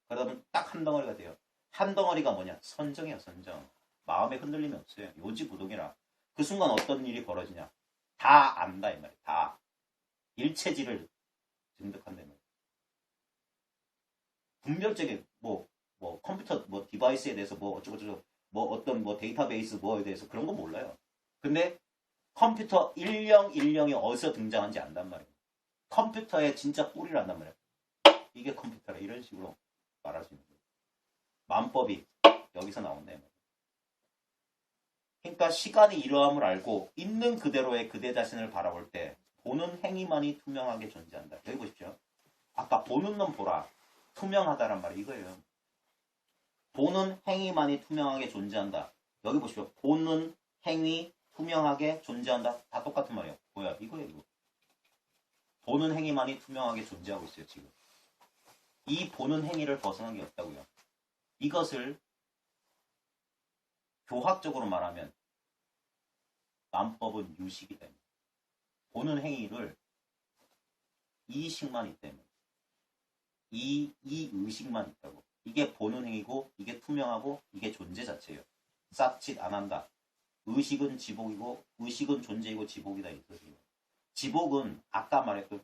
그러다 보면 딱 한 덩어리가 돼요. 한 덩어리가 뭐냐? 선정이야, 선정. 마음에 흔들림이 없어요. 요지부동이라. 그 순간 어떤 일이 벌어지냐? 다 안다 이 말이야. 다. 일체질을 증득한다 이 말이야. 분별적인 뭐 컴퓨터 디바이스에 대해서 어쩌고저쩌고 어떤 데이터베이스 뭐에 대해서 그런 거 몰라요. 근데 컴퓨터 1010이 어디서 등장한지 안단 말이에요. 컴퓨터의 진짜 뿌리를 안단 말이에요. 이게 컴퓨터라 이런 식으로 말할 수 있는 거예요. 만법이 여기서 나온다. 그러니까 시간이 이러함을 알고 있는 그대로의 그대 자신을 바라볼 때 보는 행위만이 투명하게 존재한다. 여기 보십시오. 아까 보는 놈 보라. 투명하다란 말이 이거예요. 보는 행위만이 투명하게 존재한다. 여기 보십시오. 보는 행위 투명하게 존재한다. 다 똑같은 말이에요. 뭐야? 이거예요. 이거. 보는 행위만이 투명하게 존재하고 있어요. 지금. 이 보는 행위를 벗어난 게 없다고요. 이것을 교학적으로 말하면 만법은 유식이다. 보는 행위를 이식만 있다면 이 의식만 있다고. 이게 보는 행위고 이게 투명하고 이게 존재 자체예요. 싹짓 안 한다. 의식은 지복이고 의식은 존재이고 지복이다. 이 뜻이에요. 지복은 아까 말했던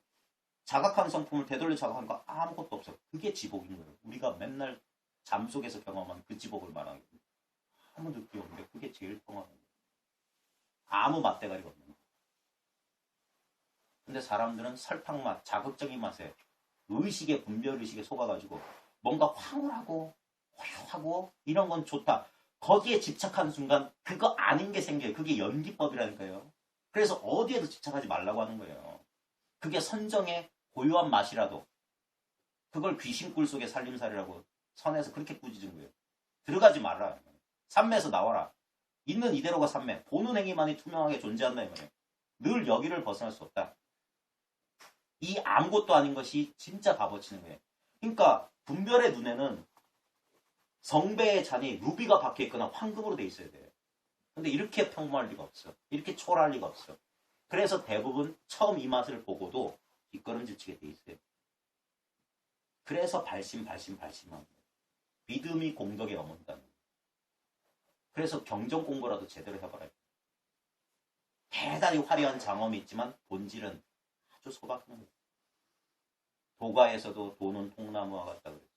자각한 성품을 되돌려 자각하니까 아무것도 없어. 그게 지복인 거예요. 우리가 맨날 잠 속에서 경험한 그 지복을 말하는 거예요. 아무 느낌이 없는데 그게 제일 평화로운 거예요. 아무 맛대가리가 없는 거예요. 근데 사람들은 설탕맛, 자극적인 맛에 의식의 분별의식에 속아가지고 뭔가 황홀하고 화려하고 이런 건 좋다. 거기에 집착하는 순간 그거 아닌 게 생겨요. 그게 연기법이라니까요. 그래서 어디에도 집착하지 말라고 하는 거예요. 그게 선정의 고유한 맛이라도 그걸 귀신꿀 속의 살림살이라고 선에서 그렇게 꾸짖은 거예요. 들어가지 말라. 삼매에서 나와라. 있는 이대로가 삼매. 보는 행위만이 투명하게 존재한다 이 말이에요. 늘 여기를 벗어날 수 없다. 이 아무것도 아닌 것이 진짜 값어치는 거예요. 그러니까 분별의 눈에는 성배의 잔이 루비가 박혀있거나 황금으로 돼 있어야 돼요. 근데 이렇게 평범할 리가 없어. 이렇게 초라할 리가 없어. 그래서 대부분 처음 이 맛을 보고도 뒷걸음질 치게 돼 있어요. 그래서 발심하는 거예요. 믿음이 공덕에 어문다는 거예요. 그래서 경전 공부라도 제대로 해봐라. 대단히 화려한 장엄이 있지만 본질은 아주 소박한 거예요. 도가에서도 도는 통나무와 같다 그랬어요.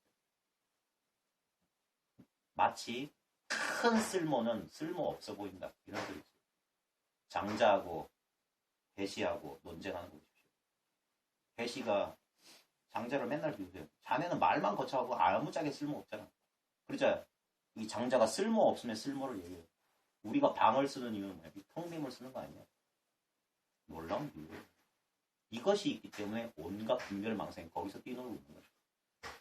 마치 큰 쓸모는 쓸모 없어 보인다. 이런 소리 있어요. 장자하고 배시하고 논쟁하는 거 보십시오. 배시가 장자를 맨날 비우세요. 자네는 말만 거쳐하고 아무짝에 쓸모없잖아. 그러자 이 장자가 쓸모없으면 쓸모를 얘기해요. 우리가 방을 쓰는 이유는 뭐야? 이 텅빔을 쓰는 거 아니야? 놀라운 비유예요. 이것이 있기 때문에 온갖 분별망상이 거기서 뛰놀고 있는 거죠.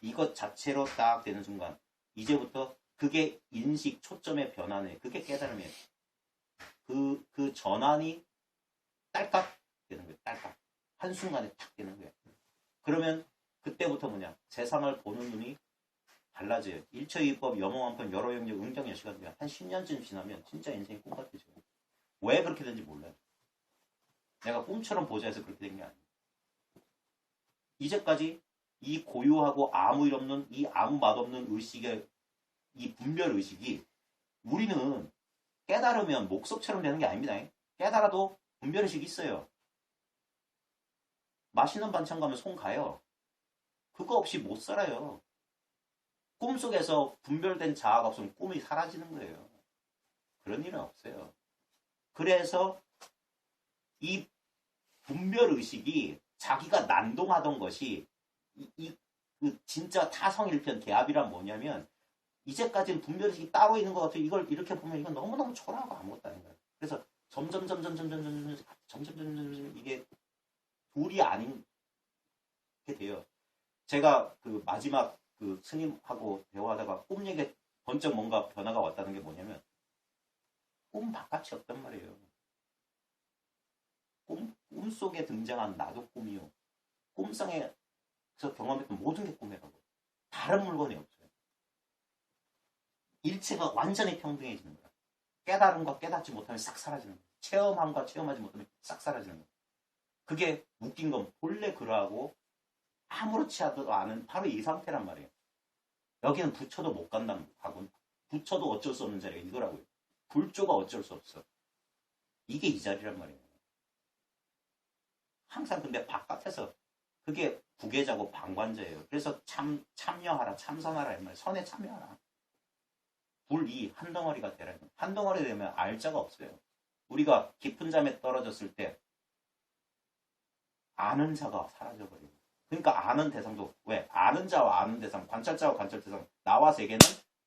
이것 자체로 딱 되는 순간 이제부터 그게 인식 초점의 변화네. 그게 깨달음이에요. 그 전환이 딸깍 되는 거예요. 딸깍. 한순간에 탁 되는 거예요. 그러면 그때부터 뭐냐? 세상을 보는 눈이 달라져요. 일처이법, 염호한편, 여러 영역, 응정여시가 돼요. 한 10년쯤 지나면 진짜 인생이 꿈 같아져요. 왜 그렇게 된지 몰라요. 내가 꿈처럼 보자 해서 그렇게 된 게 아니에요. 이제까지 이 고유하고 아무 일 없는 이 아무 맛없는 의식의 이 분별의식이 우리는 깨달으면 목석처럼 되는 게 아닙니다. 깨달아도 분별의식이 있어요. 맛있는 반찬 가면 손 가요. 그거 없이 못 살아요. 꿈속에서 분별된 자아가 없으면 꿈이 사라지는 거예요. 그런 일은 없어요. 그래서 이 분별의식이 자기가 난동하던 것이 그 진짜 타성일편 개합이란 뭐냐면 이제까지는 분별의식이 따로 있는 것 같아요. 이걸 이렇게 보면 이건 너무너무 초라하고 아무것도 아닌 거예요. 그래서 점점 이게 둘이 아닌 게 돼요. 제가 그 마지막 그 스님하고 대화하다가 꿈 얘기에 번쩍 뭔가 변화가 왔다는 게 뭐냐면 꿈 바깥이 없단 말이에요. 꿈속에 등장한 나도 꿈이요. 꿈상에서 경험했던 모든 게 꿈이라고. 다른 물건이 없어요. 일체가 완전히 평등해지는 거야. 깨달음과 깨닫지 못하면 싹 사라지는 거야. 체험함과 체험하지 못하면 싹 사라지는 거야. 그게 웃긴 건 본래 그러하고 아무렇지 않은 바로 이 상태란 말이에요. 여기는 부처도 못 간다는 하고 부처도 어쩔 수 없는 자리가 이거라고요. 불조가 어쩔 수 없어. 이게 이 자리란 말이에요. 항상 근데 바깥에서 그게 부계자고 방관자예요. 그래서 참여하라, 참선하라 이 말. 선에 참여하라. 불이 한 덩어리가 되라. 한 덩어리 되면 알 자가 없어요. 우리가 깊은 잠에 떨어졌을 때 아는 자가 사라져버려요. 그러니까 아는 대상도 왜? 아는 자와 아는 대상, 관찰자와 관찰 대상, 나와 세계는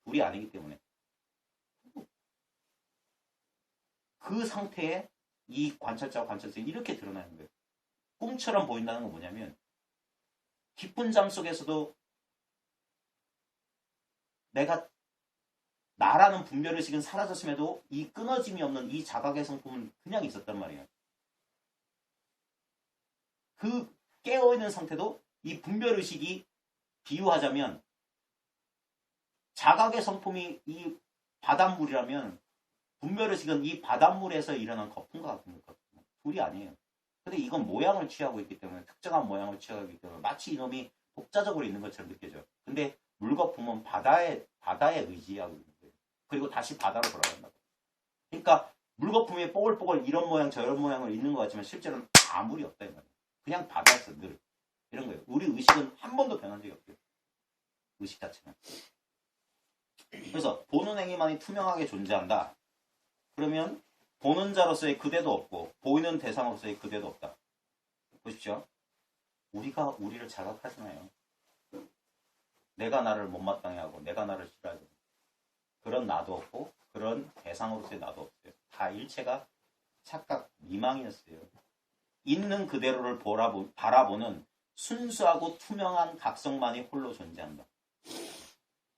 둘이 아니기 때문에 그 상태에 이 관찰자와 관찰 대상이 이렇게 드러나는 거예요. 꿈처럼 보인다는 건 뭐냐면 깊은 잠 속에서도 내가 나라는 분별의식은 사라졌음에도 이 끊어짐이 없는 이 자각의 성품은 그냥 있었단 말이에요. 그 깨어있는 상태도 이 분별의식이 비유하자면 자각의 성품이 이 바닷물이라면 분별의식은 이 바닷물에서 일어난 거품과 같은 거거든요. 둘이 아니에요. 근데 이건 모양을 취하고 있기 때문에 특정한 모양을 취하고 있기 때문에 마치 이놈이 독자적으로 있는 것처럼 느껴져요. 근데 물거품은 바다에 의지하고 있는 거예요. 그리고 다시 바다로 돌아간다고. 그러니까 물거품이 뽀글뽀글 이런 모양 저런 모양으로 있는 것 같지만 실제로는 아무리 없다 이 말이에요. 그냥 바다에서 늘 이런 거예요. 우리 의식은 한 번도 변한 적이 없어요. 의식 자체는. 그래서 보는 행위만이 투명하게 존재한다. 그러면 보는 자로서의 그대도 없고 보이는 대상으로서의 그대도 없다. 보십시오. 우리가 우리를 자각하잖아요. 내가 나를 못마땅해 하고 내가 나를 싫어하고 그런 나도 없고 그런 대상으로서의 나도 없어요. 다 일체가 착각 미망이었어요. 있는 그대로를 바라보는 순수하고 투명한 각성만이 홀로 존재한다.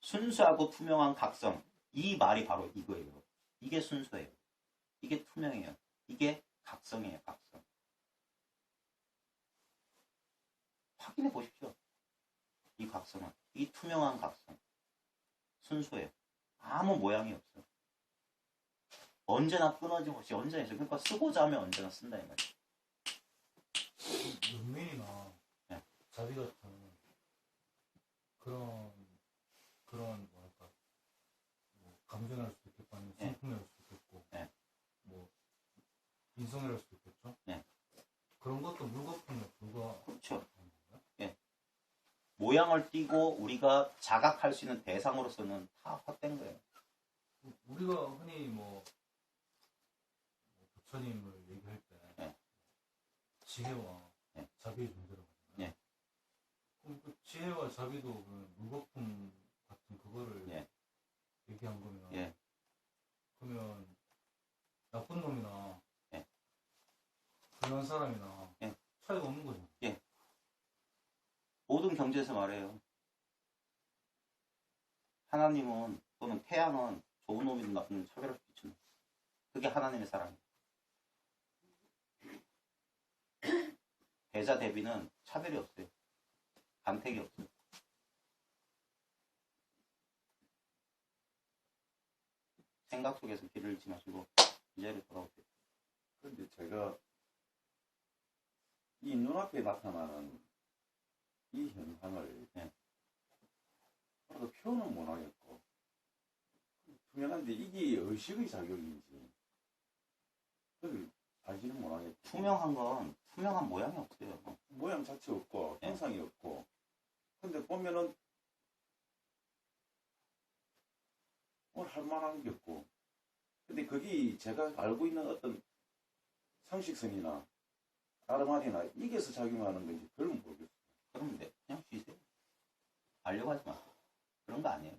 순수하고 투명한 각성. 이 말이 바로 이거예요. 이게 순수해요. 이게 투명해요. 이게 각성이에요. 각성. 확인해 보십시오. 이 각성은. 이 투명한 각성. 순수해요. 아무 모양이 없어요. 언제나 끊어짐없이 언제나 있어요. 그러니까 쓰고자 하면 언제나 쓴다 이 말이에요. 연민이나 네. 자비 같은 그런 뭐랄까 뭐 감정이랄 수도 있겠고 아니면 네. 성품이랄 수도 있겠고 네. 뭐 인성이랄 수도 있겠죠. 네. 그런 것도 물거품에 불과한 그렇죠. 건가요? 예. 모양을 띠고 우리가 자각할 수 있는 대상으로서는 다 헛된 거예요. 우리가 흔히 뭐 부처님을 얘기할 때 네. 지혜와 예. 자비의 존재라고 하잖아요. 예. 그럼 그 지혜와 자비도 그 물거품 같은 그거를 예. 얘기한 거면 예. 그러면 나쁜 놈이나 예. 불량한 사람이나 예. 차이가 없는 거죠. 모든 경제에서 말해요. 하나님은 또는 태양은 좋은 놈이든 나쁜 놈이든 차별할 수 있죠. 그게 하나님의 사랑이에요. 대자 대비는 차별이 없어요. 간택이 없어요. 생각 속에서 길을 잃지 마시고 이 자리로 돌아오세요. 그런데 제가 이 눈앞에 나타나는 이 현상을 예. 하나도 표현은 못하겠고 투명한데 이게 의식의 작용인지 그걸 알지는 못하겠고 투명한 건 투명한 모양이 없어요. 모양 자체 없고 예. 형상이 없고 근데 보면은 뭘 할 만한 게 없고 근데 그게 제가 알고 있는 어떤 상식선이나 아르마디나 이게서 작용하는 건지 그걸 모르겠어요. 그럼 그냥 쉬세요. 알려고 하지 마세요. 그런 거 아니에요.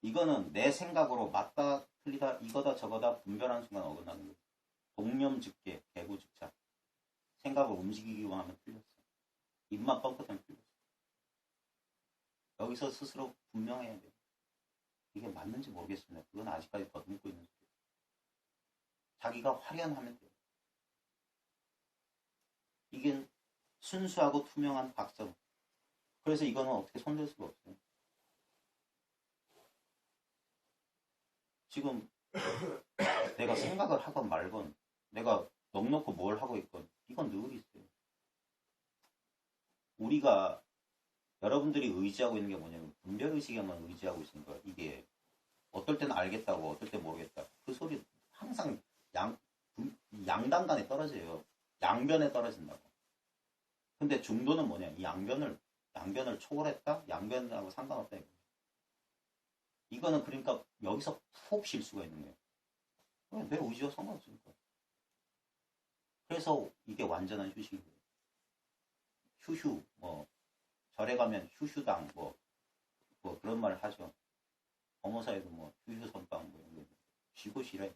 이거는 내 생각으로 맞다 틀리다 이거다 저거다 분별하는 순간 어긋나는 거예요. 동념즉계 개구즉자 생각을 움직이기만 하면 틀렸어. 입만 뻥끗하면 틀렸어. 여기서 스스로 분명해야 돼요. 이게 맞는지 모르겠습니다. 그건 아직까지 더듬고 있는 소리예요. 자기가 화려하면 돼요. 이게 순수하고 투명한 박성. 그래서 이거는 어떻게 손댈 수가 없어요. 지금 내가 생각을 하건 말건 내가 넉넉히 뭘 하고 있건 이건 늘 있어요. 우리가 여러분들이 의지하고 있는 게 뭐냐면 분별의식에만 의지하고 있는 거야. 이게 어떨 때는 알겠다고 어떨 때 모르겠다. 그 소리 항상 양단간에 떨어져요. 양변에 떨어진다고. 근데 중도는 뭐냐? 이 양변을 초월했다? 양변하고 상관없다. 이거는 그러니까 여기서 푹 쉴 수가 있는 거예요. 내 의지와 상관없으니까. 그래서 이게 완전한 휴식이에요. 휴휴, 절에 가면 휴휴당, 그런 말 하죠. 법무사에도 휴휴선방, 이런 거. 쉬고 쉬라.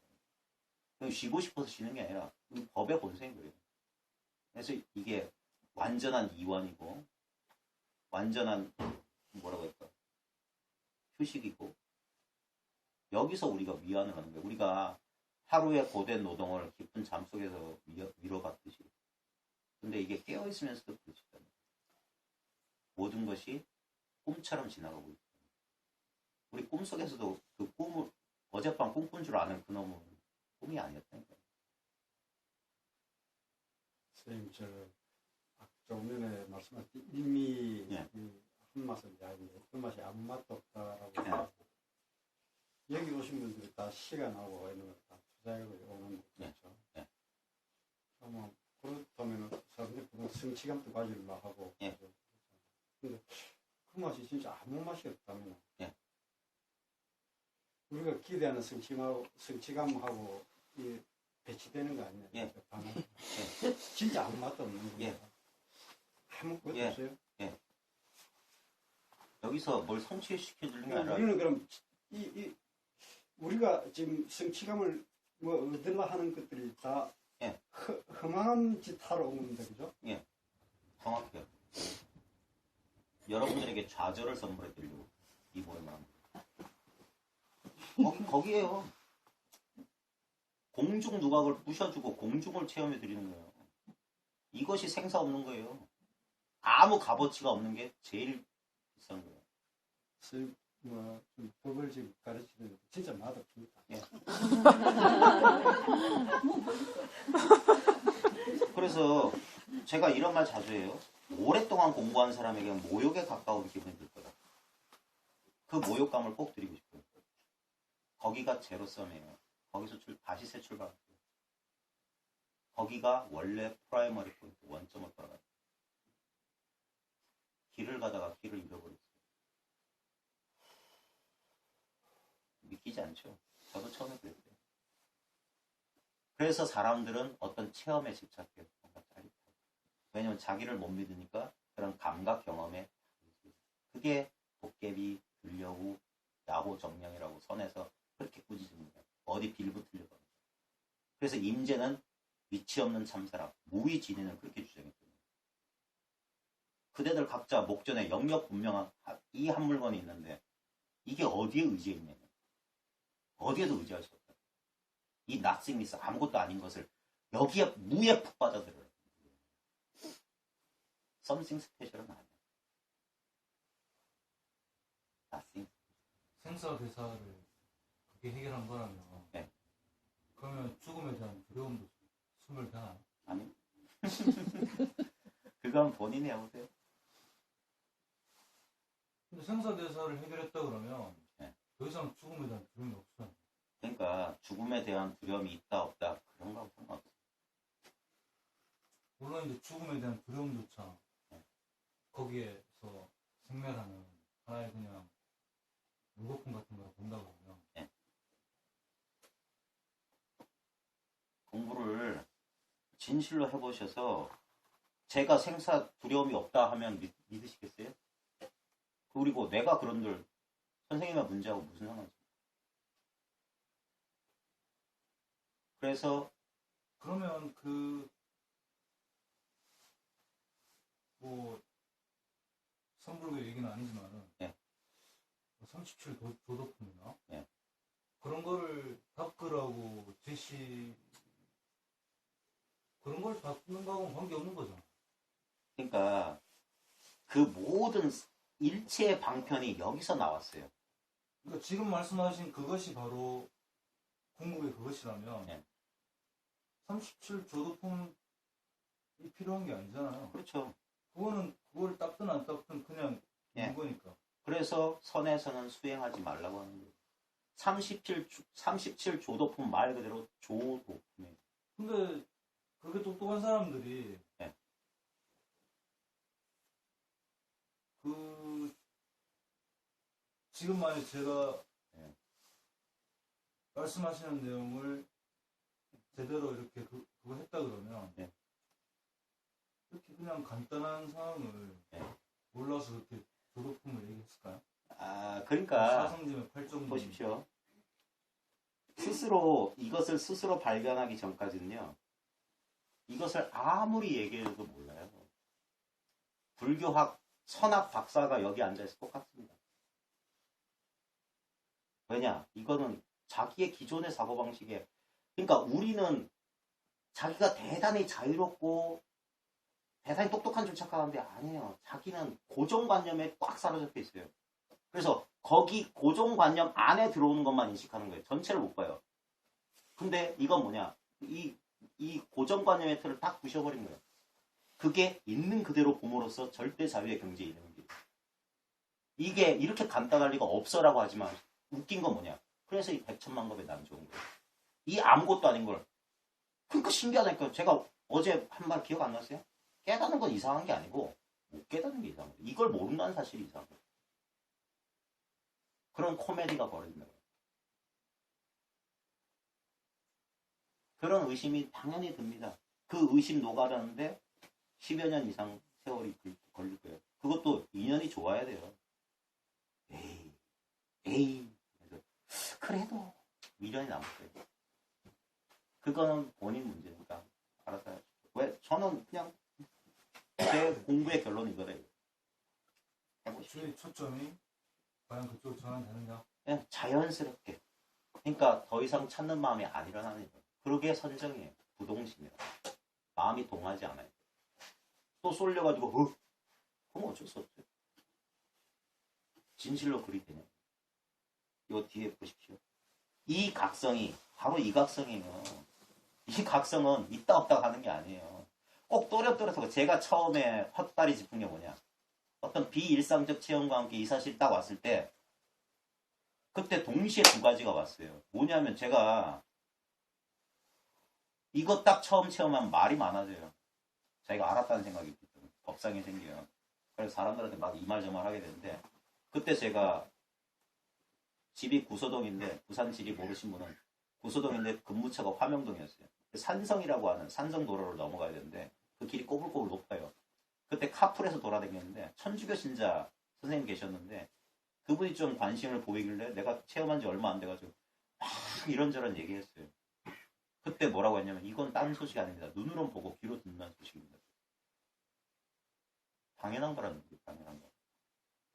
쉬고 싶어서 쉬는 게 아니라, 이 법의 본성이 그래요. 그래서 이게 완전한 이완이고, 완전한, 뭐라고 할까, 휴식이고, 여기서 우리가 위안을 하는 거예요. 우리가 하루의 고된 노동을 깊은 잠 속에서 위로받듯이. 근데 이게 깨어있으면서도 그렇잖아요. 모든 것이 꿈처럼 지나가고 있어요. 우리 꿈속에서도 그 꿈을, 어젯밤 꿈꾼 줄 아는 그놈은 꿈이 아니었다니까요. 선생님, 조금 전에 말씀하신 이미 예. 한 맛을 이야기인데 그 맛이 아무 맛도 없다라고 예. 하고 여기 오신 분들이 다 시간하고 이런 걸 다 투자하고 오는 거죠. 예. 그러면 그렇다면 사람들이 보통 성취감도 가지려고 하고 예. 근데 그 맛이 진짜 아무 맛이 없다면 예. 우리가 기대하는 성취감하고 이 배치되는 거 아니에요? 예. 진짜 아무 맛도 없는 거예요. 예. 아무것도 예. 없어요. 여기서 뭘 성취시켜주는 게 아니라, 우리는 그럼 우리가 지금 성취감을 얻으려 하는 것들이 다 예. 험한 짓 하러 온 겁니다, 그죠? 정확해요. 여러분들에게 좌절을 선물해드리려고 이 모임을 합니다. 거기에요. 공중 누각을 부셔주고 공중을 체험해드리는 거예요. 이것이 생사 없는 거예요. 아무 값어치가 없는 게 제일 비싼 거예요. 좀 법을 지금 가르치는 진짜 맛없습니다. 그래서 제가 이런 말 자주 해요. 오랫동안 공부한 사람에게는 모욕에 가까운 기분이 들 거다. 그 모욕감을 꼭 드리고 싶어요. 거기가 제로섬이에요. 거기서 다시 새 출발할게요. 거기가 원래 프라이머리 포인트 원점을 돌아가요. 길을 가다가 길을 잃어버렸어요. 믿기지 않죠? 저도 처음에 그랬어요. 그래서 사람들은 어떤 체험에 집착해요. 뭔가 짜릿하고. 왜냐면 자기를 못 믿으니까 그런 감각 경험에 그게 도깨비, 들려우, 야호, 정령이라고 선에서 그렇게 꾸짖은 거예요. 어디 빌붙으려고. 그래서 임제는 위치 없는 참사람, 무위진이는 그렇게 주장했거든요. 그대들 각자 목전에 영역 분명한 이 한 물건이 있는데 이게 어디에 의지해 있냐면 어디에도 의지할 수 없다. 이 낫싱리스 아무것도 아닌 것을 여기에 무에 푹 빠져들어요. 썸씽 스페셜은 아니야. 낫싱. 생사 대사를 그게 해결한 거라면 네. 그러면 죽음에 대한 두려움도 숨을 되나? 아니. 그건 본인이 해보세요. 근데 생사 대사를 해결했다 그러면 네. 더 이상 죽음에 대한 두려움이 없어요. 그러니까 죽음에 대한 두려움이 있다 없다 그런 거하고 상관없어. 물론 이제 죽음에 대한 두려움조차 네. 거기에서 생멸하는 하나의 그냥 물거품 같은 걸 본다 그러면 네. 공부를 진실로 해보셔서 제가 생사 두려움이 없다 하면 믿으시겠어요? 그리고 내가 그런들 선생님의 문제하고 무슨 상관이죠? 그래서 그러면 뭐 선불교 얘기는 아니지만은 네. 37 조도품이나 네. 그런 거를 닦으라고 그런 걸 닦는 거하고는 관계없는 거잖아. 그러니까 그 모든 일체의 방편이 여기서 나왔어요. 그러니까 지금 말씀하신 그것이 바로 궁극의 그것이라면 네. 37 조도품이 필요한 게 아니잖아요. 그렇죠. 그걸 닦든 안 닦든 그냥 네. 있는 거니까. 그래서 선에서는 수행하지 말라고 하는 거예요. 37 조도품 말 그대로 조도품이에요. 근데 그렇게 똑똑한 사람들이 네. 지금 만약 제가 네. 말씀하시는 내용을 제대로 이렇게 그거 했다 그러면 네. 이렇게 그냥 간단한 상황을 네. 몰라서 그렇게 조도품을 얘기했을까요? 그러니까 사성제의 8점 보십시오. 이것을 스스로 발견하기 전까지는요. 이것을 아무리 얘기해도 몰라요. 불교학 선학 박사가 여기 앉아있어 똑같습니다. 왜냐? 이거는 자기의 기존의 사고방식에 그러니까 우리는 자기가 대단히 자유롭고 대단히 똑똑한 줄 착각하는데 아니에요. 자기는 고정관념에 꽉 사로잡혀 있어요. 그래서 거기 고정관념 안에 들어오는 것만 인식하는 거예요. 전체를 못 봐요. 근데 이건 뭐냐? 이 고정관념의 틀을 딱 부셔버린 거예요. 그게 있는 그대로 봄으로써 절대 자유의 경지에 이르는 길. 이게 이렇게 간단할 리가 없어라고 하지만 웃긴 건 뭐냐? 그래서 이 백천만법에 난 좋은 거예요. 이 아무것도 아닌 걸. 그러니까 신기하다니까. 제가 어제 한 말 기억 안 났어요? 깨닫는 건 이상한 게 아니고 못 깨닫는 게 이상한 거예요. 이걸 모른다는 사실이 이상한 거예요. 그런 코미디가 벌어진다. 그런 의심이 당연히 듭니다. 그 의심 녹아가는데 10여 년 이상 세월이 걸릴 거예요. 그것도 인연이 좋아야 돼요. 에이. 그래도 미련이 남을 거예요. 그거는 본인 문제니까 알아서 하십시오. 왜? 저는 그냥 제 공부의 결론이 이거래요. 주의 초점이 과연 그쪽으로 전환되느냐? 그냥 자연스럽게. 그러니까 더 이상 찾는 마음이 안 일어나는 거예요. 그러게 선정이에요. 부동심이에요. 마음이 동하지 않아요. 또 쏠려가지고 그럼 어쩔 수 없어요. 진실로 그리 되냐. 요 뒤에 보십시오. 이 각성이 바로 이 각성이에요. 이 각성은 있다 없다 가는 게 아니에요. 꼭 또렷또렷하고 제가 처음에 헛다리 짚은 게 뭐냐. 어떤 비일상적 체험과 함께 이 사실이 딱 왔을 때 그때 동시에 두 가지가 왔어요. 뭐냐면 제가 이거 딱 처음 체험하면 말이 많아져요. 자기가 알았다는 생각이 있기 때문에 법상이 생겨요. 그래서 사람들한테 막 이 말 저 말 하게 되는데 그때 제가 집이 구서동인데 부산 지리 모르신 분은 구서동인데 근무처가 화명동이었어요. 산성이라고 하는 산성도로를 넘어가야 되는데 그 길이 꼬불꼬불 높아요. 그때 카풀에서 돌아다녔는데 천주교 신자 선생님 계셨는데 그분이 좀 관심을 보이길래 내가 체험한 지 얼마 안 돼가지고 막 이런저런 얘기했어요. 그때 뭐라고 했냐면 이건 딴 소식이 아닙니다. 눈으로 보고 귀로 듣는 소식입니다. 당연한 거라는 거예요. 당연한 거.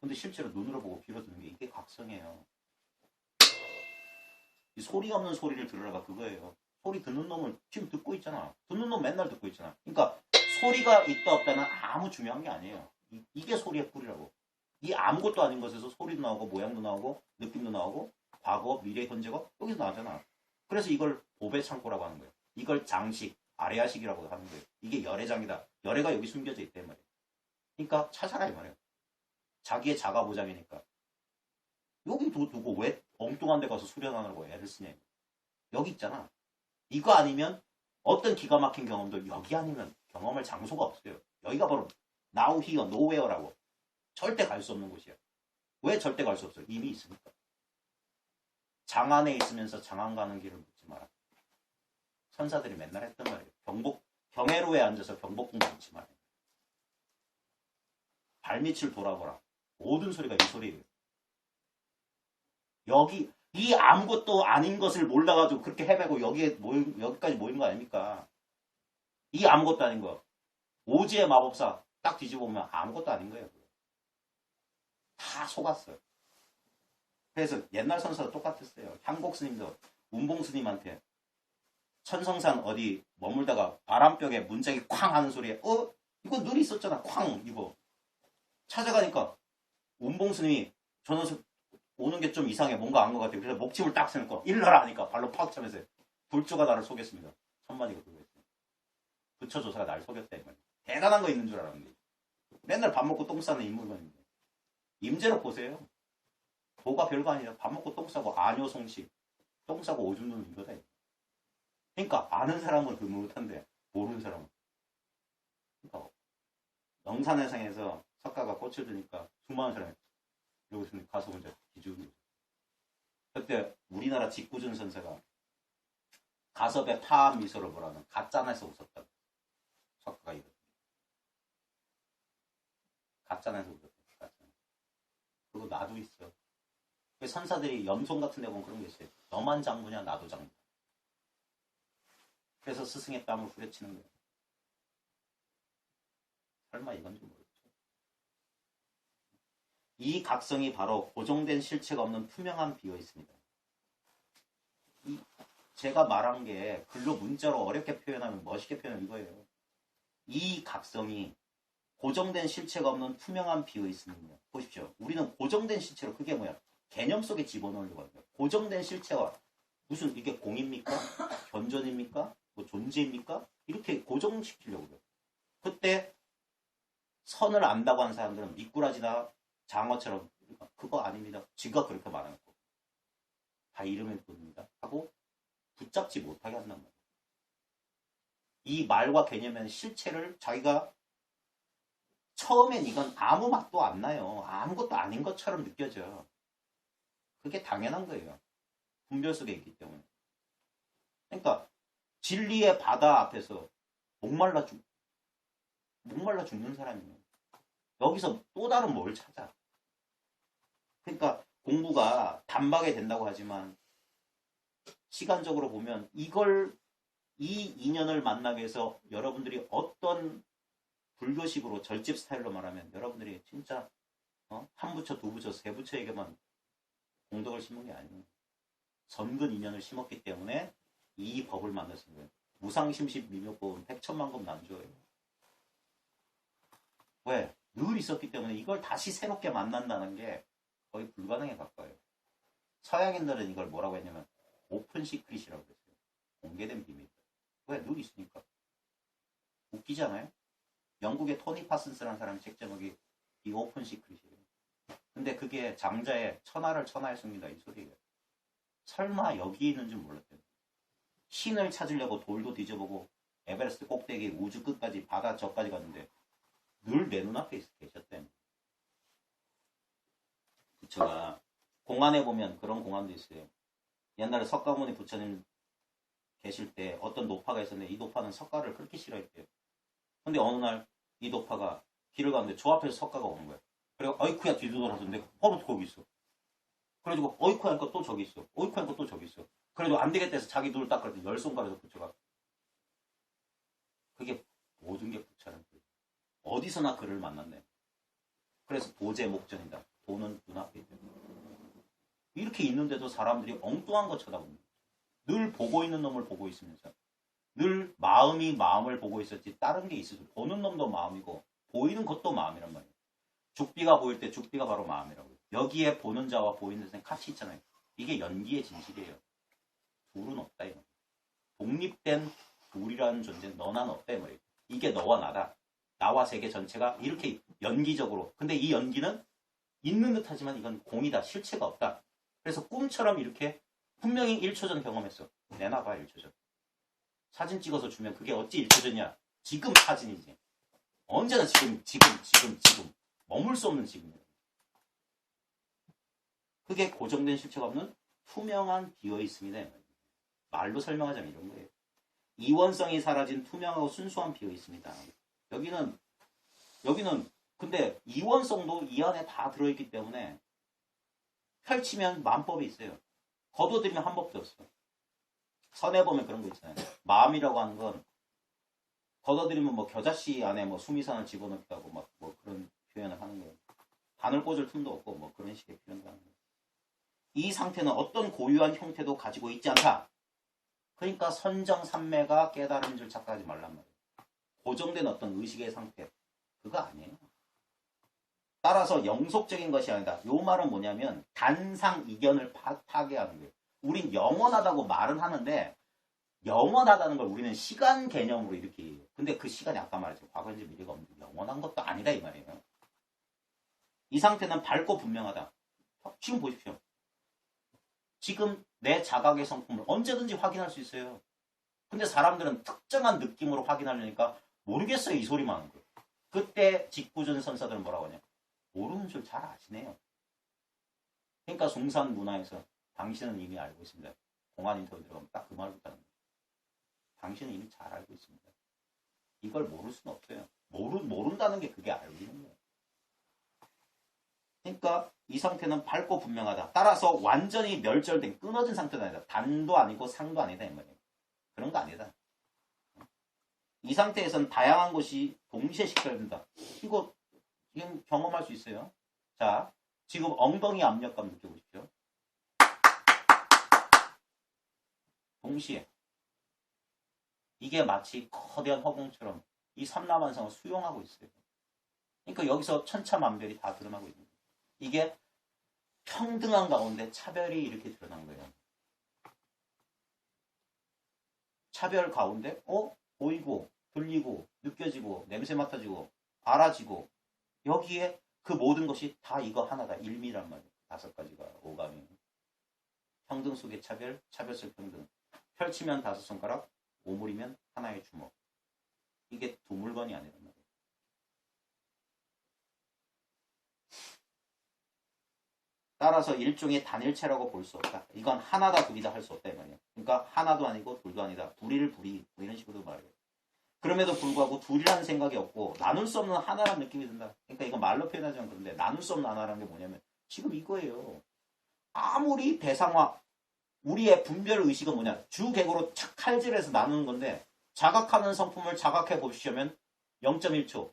근데 실제로 눈으로 보고 귀로 듣는 게 이게 각성이에요. 이 소리 없는 소리를 들으라가 그거예요. 소리 듣는 놈을 지금 듣고 있잖아. 듣는 놈 맨날 듣고 있잖아. 그러니까 소리가 있다 없다는 아무 중요한 게 아니에요. 이게 소리의 뿌리라고. 이 아무것도 아닌 것에서 소리도 나오고 모양도 나오고 느낌도 나오고 과거, 미래, 현재가 여기서 나잖아. 그래서 이걸 보배 창고라고 하는 거예요. 이걸 장식, 아레아식이라고 하는 거예요. 이게 열애장이다. 열애가 여기 숨겨져 있단 말이에요. 그러니까 찾아라 이 말이에요. 자기의 자가 보장이니까. 여기 두고 왜 엉뚱한 데 가서 수련하느라고 애를 쓰냐. 여기 있잖아. 이거 아니면 어떤 기가 막힌 경험도 여기 아니면 경험할 장소가 없어요. 여기가 바로 now here, nowhere라고. 절대 갈 수 없는 곳이야. 왜 절대 갈 수 없어요? 이미 있으니까. 장안에 있으면서 장안 가는 길을 묻지 마라. 선사들이 맨날 했단 말이에요. 경회로에 앉아서 경복궁 묻지 마라. 발밑을 돌아보라. 모든 소리가 이 소리예요. 여기 이 아무것도 아닌 것을 몰라가지고 그렇게 헤매고 여기까지 모인 거 아닙니까? 이 아무것도 아닌 거. 오지의 마법사 딱 뒤집어보면 아무것도 아닌 거예요. 다 속았어요. 그래서 옛날 선사도 똑같았어요. 향곡 스님도 운봉 스님한테 천성산 어디 머물다가 바람벽에 문짝이 쾅 하는 소리에 이거 늘 있었잖아. 쾅 이거. 찾아가니까 운봉 스님이 저 녀석 오는 게 좀 이상해. 뭔가 안 것 같아요. 그래서 목침을 딱 세놓고 일러라 하니까 발로 팍 차면서 불조가 나를 속였습니다. 천만이가 그거였어요. 부처조사가 나를 속였다 이 말이에요. 대단한 거 있는 줄 알았는데 맨날 밥 먹고 똥 싸는 인물만인데 임재로 보세요. 도가 별거 아니라 밥 먹고 똥 싸고 아뇨송식 똥 싸고 오줌 누는 이거다. 그러니까 아는 사람은 그 못한데 모르는 사람은. 그러니까 영산회상에서 석가가 꽃을 드니까 수많은 사람이 여기서 가서 혼자 기죽는 거죠. 그때 우리나라 직구준 선생가 가섭의 파한 미소를 보라는 가짜내서 웃었다. 석가가 이거. 가짜내서 웃었다. 가짜내. 그리고 나도 있어. 선사들이 염송 같은 데 보면 그런 게 있어요. 너만 장부냐 나도 장부. 그래서 스승의 뺨을 후려치는 거예요. 설마 이건지 모르겠죠. 이 각성이 바로 고정된 실체가 없는 투명한 비어 있습니다. 제가 말한 게 글로 문자로 어렵게 표현하면 멋있게 표현하면 이거예요. 이 각성이 고정된 실체가 없는 투명한 비어 있습니다. 보십시오. 우리는 고정된 실체로 그게 뭐야? 개념 속에 집어넣으려고 합니다. 고정된 실체와 무슨 이게 공입니까? 견전입니까? 뭐 존재입니까? 이렇게 고정시키려고 해요. 그때 선을 안다고 하는 사람들은 미꾸라지나 장어처럼 그거 아닙니다. 지가 그렇게 말해놓고 다 이름을 부릅니다. 하고 붙잡지 못하게 한단 말이에요. 이 말과 개념에는 실체를 자기가 처음엔 이건 아무 맛도 안 나요. 아무것도 아닌 것처럼 느껴져요. 그게 당연한 거예요. 분별 속에 있기 때문에. 그러니까 진리의 바다 앞에서 목말라 죽는 사람이에요. 여기서 또 다른 뭘 찾아. 그러니까 공부가 단박에 된다고 하지만 시간적으로 보면 이 인연을 만나기 위해서 여러분들이 어떤 불교식으로 절집 스타일로 말하면 여러분들이 진짜 한 부처, 두 부처, 세 부처에게만 공덕을 심은 게 아니에요. 선근 인연을 심었기 때문에 이 법을 만들었던 거예요. 무상심식 미묘법은 백천만급 난조예요. 왜? 늘 있었기 때문에 이걸 다시 새롭게 만난다는 게 거의 불가능에 가까워요. 서양인들은 이걸 뭐라고 했냐면 오픈 시크릿이라고 했어요. 공개된 비밀. 왜? 늘 있으니까. 웃기잖아요? 영국의 토니 파슨스라는 사람이 책 제목이 이 오픈 시크릿이에요. 근데 그게 장자의 천하를 천하에 씁니다. 이 소리예요. 설마 여기 있는 줄 몰랐대요. 신을 찾으려고 돌도 뒤져보고 에베레스트 꼭대기 우주 끝까지 바다 저까지 갔는데 늘 내 눈앞에 계셨대요. 부처가 공안에 보면 그런 공안도 있어요. 옛날에 석가모니 부처님 계실 때 어떤 노파가 있었는데 이 노파는 석가를 그렇게 싫어했대요. 근데 어느 날 이 노파가 길을 가는데 저 앞에서 석가가 오는 거야. 그리고 어이쿠야 뒤도 돌아서는데 허브도 거기 있어. 그래가지고 어이쿠 하니까 또 저기 있어. 어이쿠 하니까 또 저기 있어. 그래도 안 되겠다 해서 자기 눈을 딱 그랬더니 10손가락에서 부처가. 그게 모든 게 부처라는 거예요. 어디서나 그를 만났네. 그래서 도제 목전이다. 도는 눈앞에 있다. 이렇게 있는데도 사람들이 엉뚱한 거 쳐다봅니다. 늘 보고 있는 놈을 보고 있으면서 늘 마음이 마음을 보고 있었지 다른 게 있어도 보는 놈도 마음이고 보이는 것도 마음이란 말이에요. 죽비가 보일 때 죽비가 바로 마음이라고요. 여기에 보는 자와 보이는 자는 같이 있잖아요. 이게 연기의 진실이에요. 둘은 없다 이거. 독립된 둘이라는 존재는 너난 없다 이 말이에요. 이게 너와 나다. 나와 세계 전체가 이렇게 연기적으로. 근데 이 연기는 있는 듯 하지만 이건 공이다. 실체가 없다. 그래서 꿈처럼 이렇게 분명히 1초 전 경험했어. 내놔봐 1초 전. 사진 찍어서 주면 그게 어찌 1초 전이야. 지금 사진이지. 언제나 지금. 머물 수 없는 지금이에요. 그게 고정된 실체가 없는 투명한 비어있음이다. 말로 설명하자면 이런 거예요. 이원성이 사라진 투명하고 순수한 비어있습니다. 여기는 근데 이원성도 이 안에 다 들어있기 때문에 펼치면 만법이 있어요. 거둬들이면 한 법도 없어. 선에 보면 그런 거 있잖아요. 마음이라고 하는 건 걷어들이면 뭐 겨자씨 안에 뭐 수미산을 집어넣기도 막 뭐 그런 표현을 하는 거예요. 바늘 꽂을 틈도 없고 뭐 그런 식의 표현을 하는 거예요. 이 상태는 어떤 고유한 형태도 가지고 있지 않다. 그러니까 선정삼매가 깨달은 줄 착각하지 말란 말이에요. 고정된 어떤 의식의 상태. 그거 아니에요. 따라서 영속적인 것이 아니다. 요 말은 뭐냐면 단상 이견을 파괴하는 거예요. 우린 영원하다고 말은 하는데 영원하다는 걸 우리는 시간 개념으로 이렇게 해요. 근데 그 시간이 아까 말했죠. 과거, 현재, 미래가 없는 영원한 것도 아니다 이 말이에요. 이 상태는 밝고 분명하다. 지금 보십시오. 지금 내 자각의 성품을 언제든지 확인할 수 있어요. 근데 사람들은 특정한 느낌으로 확인하려니까 모르겠어요. 이 소리만 하는 거예요. 그때 직구준 선사들은 뭐라고 하냐. 모르는 줄 잘 아시네요. 그러니까 숭산 문화에서 당신은 이미 알고 있습니다. 공안 인터뷰 들어가면 딱 그 말을 듣다는 거예요. 당신은 이미 잘 알고 있습니다. 이걸 모를 수는 없어요. 모른다는 게 그게 알고 있는 거예요. 그러니까 이 상태는 밝고 분명하다. 따라서 완전히 멸절된 끊어진 상태는 아니다. 단도 아니고 상도 아니다 이 말이에요. 그런 거 아니다. 이 상태에서는 다양한 것이 동시에 식별된다. 이거 지금 경험할 수 있어요. 자, 지금 엉덩이 압력감 느껴보십시오. 동시에 이게 마치 거대한 허공처럼 이 삼라만상을 수용하고 있어요. 그러니까 여기서 천차만별이 다 드러나고 있는 거예요. 이게 평등한 가운데 차별이 이렇게 드러난 거예요. 차별 가운데 보이고 들리고 느껴지고 냄새 맡아지고 알아지고 여기에 그 모든 것이 다 이거 하나다. 일미란 말이에요. 5가지가 오감이. 평등 속의 차별, 차별 속 평등. 펼치면 5손가락, 오므리면 하나의 주먹. 이게 두 물건이 아니란 말이에요. 따라서 일종의 단일체라고 볼 수 없다. 이건 하나다 둘이다 할 수 없다 이 말이에요. 그러니까 하나도 아니고 둘도 아니다. 둘이를 둘이 뭐 이런 식으로 말해요. 그럼에도 불구하고 둘이라는 생각이 없고 나눌 수 없는 하나라는 느낌이 든다. 그러니까 이거 말로 표현하자면 그런데 나눌 수 없는 하나라는 게 뭐냐면 지금 이거예요. 아무리 대상화 우리의 분별 의식은 뭐냐 주객으로 착 칼질해서 나누는 건데 자각하는 성품을 자각해 보시면 0.1초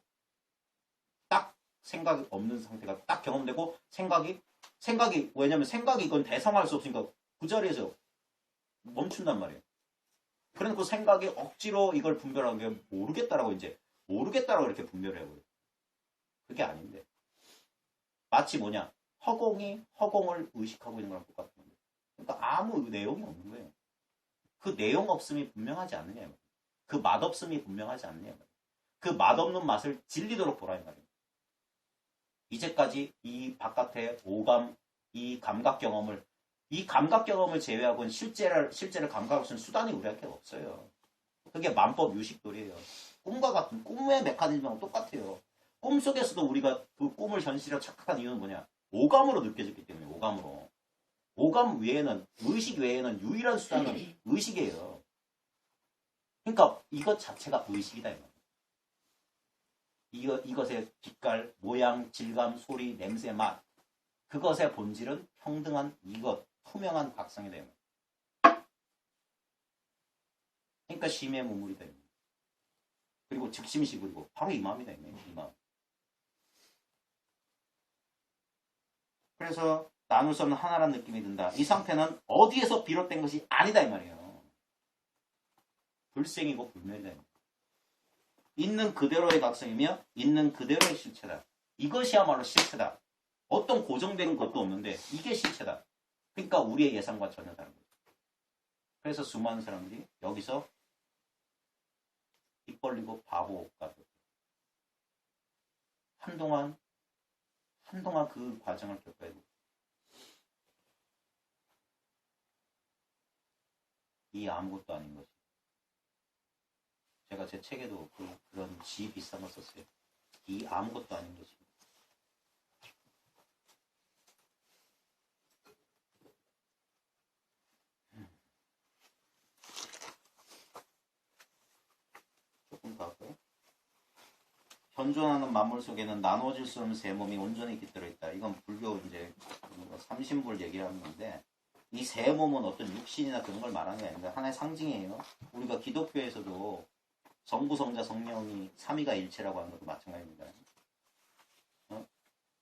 딱 생각이 없는 상태가 딱 경험되고 생각이 왜냐면 생각이 이건 대상화할 수 없으니까 그 자리에서 멈춘단 말이에요. 그래놓고 생각이 억지로 이걸 분별하는 게 모르겠다라고 이렇게 분별을 해버려요. 그게 아닌데 마치 뭐냐 허공이 허공을 의식하고 있는 거랑 똑같은 건데 그러니까 아무 내용이 없는 거예요. 그 내용 없음이 분명하지 않느냐 그 맛없음이 분명하지 않느냐 그 맛없는 맛을 질리도록 보라 이 말이에요. 이제까지 이 바깥의 오감 이 감각 경험을 제외하고는 실제를 감각할 수 있는 수단이 우리한테 없어요. 그게 만법 유식돌이에요. 꿈과 같은 꿈의 메커니즘하고 똑같아요. 꿈속에서도 우리가 그 꿈을 현실이라고 착각한 이유는 뭐냐? 오감으로 느껴졌기 때문에 오감으로. 오감 외에는 의식 외에는 유일한 수단은 의식이에요. 그러니까 이것 자체가 의식이다 이 말이에요. 이것의 빛깔, 모양, 질감, 소리, 냄새, 맛. 그것의 본질은 평등한 이것, 투명한 각성이다. 그러니까 심의 무물이다. 그리고 즉심시구리고 바로 이 마음이다. 이 마음. 그래서 나눌 수 없는 하나라는 느낌이 든다. 이 상태는 어디에서 비롯된 것이 아니다 이 말이에요. 불생이고 불멸이다. 있는 그대로의 각성이며 있는 그대로의 실체다. 이것이야말로 실체다. 어떤 고정된 것도 없는데 이게 실체다. 그러니까 우리의 예상과 전혀 다른 거죠. 그래서 수많은 사람들이 여기서 입 벌리고 바보가 되고 한동안 그 과정을 겪어야 돼요. 이 아무것도 아닌 것이. 제가 제 책에도 그런 지 비슷한 거 썼어요. 이 아무것도 아닌 것이. 조금 더 할까요? 현존하는 만물 속에는 나눠질 수 없는 세 몸이 온전히 깃들어 있다. 이건 불교 이제 삼신불 얘기하는 건데, 이 세 몸은 어떤 육신이나 그런 걸 말하는 게 아니라 하나의 상징이에요. 우리가 기독교에서도 성부, 성자, 성령이 삼위가 일체라고 하는 것도 마찬가지입니다.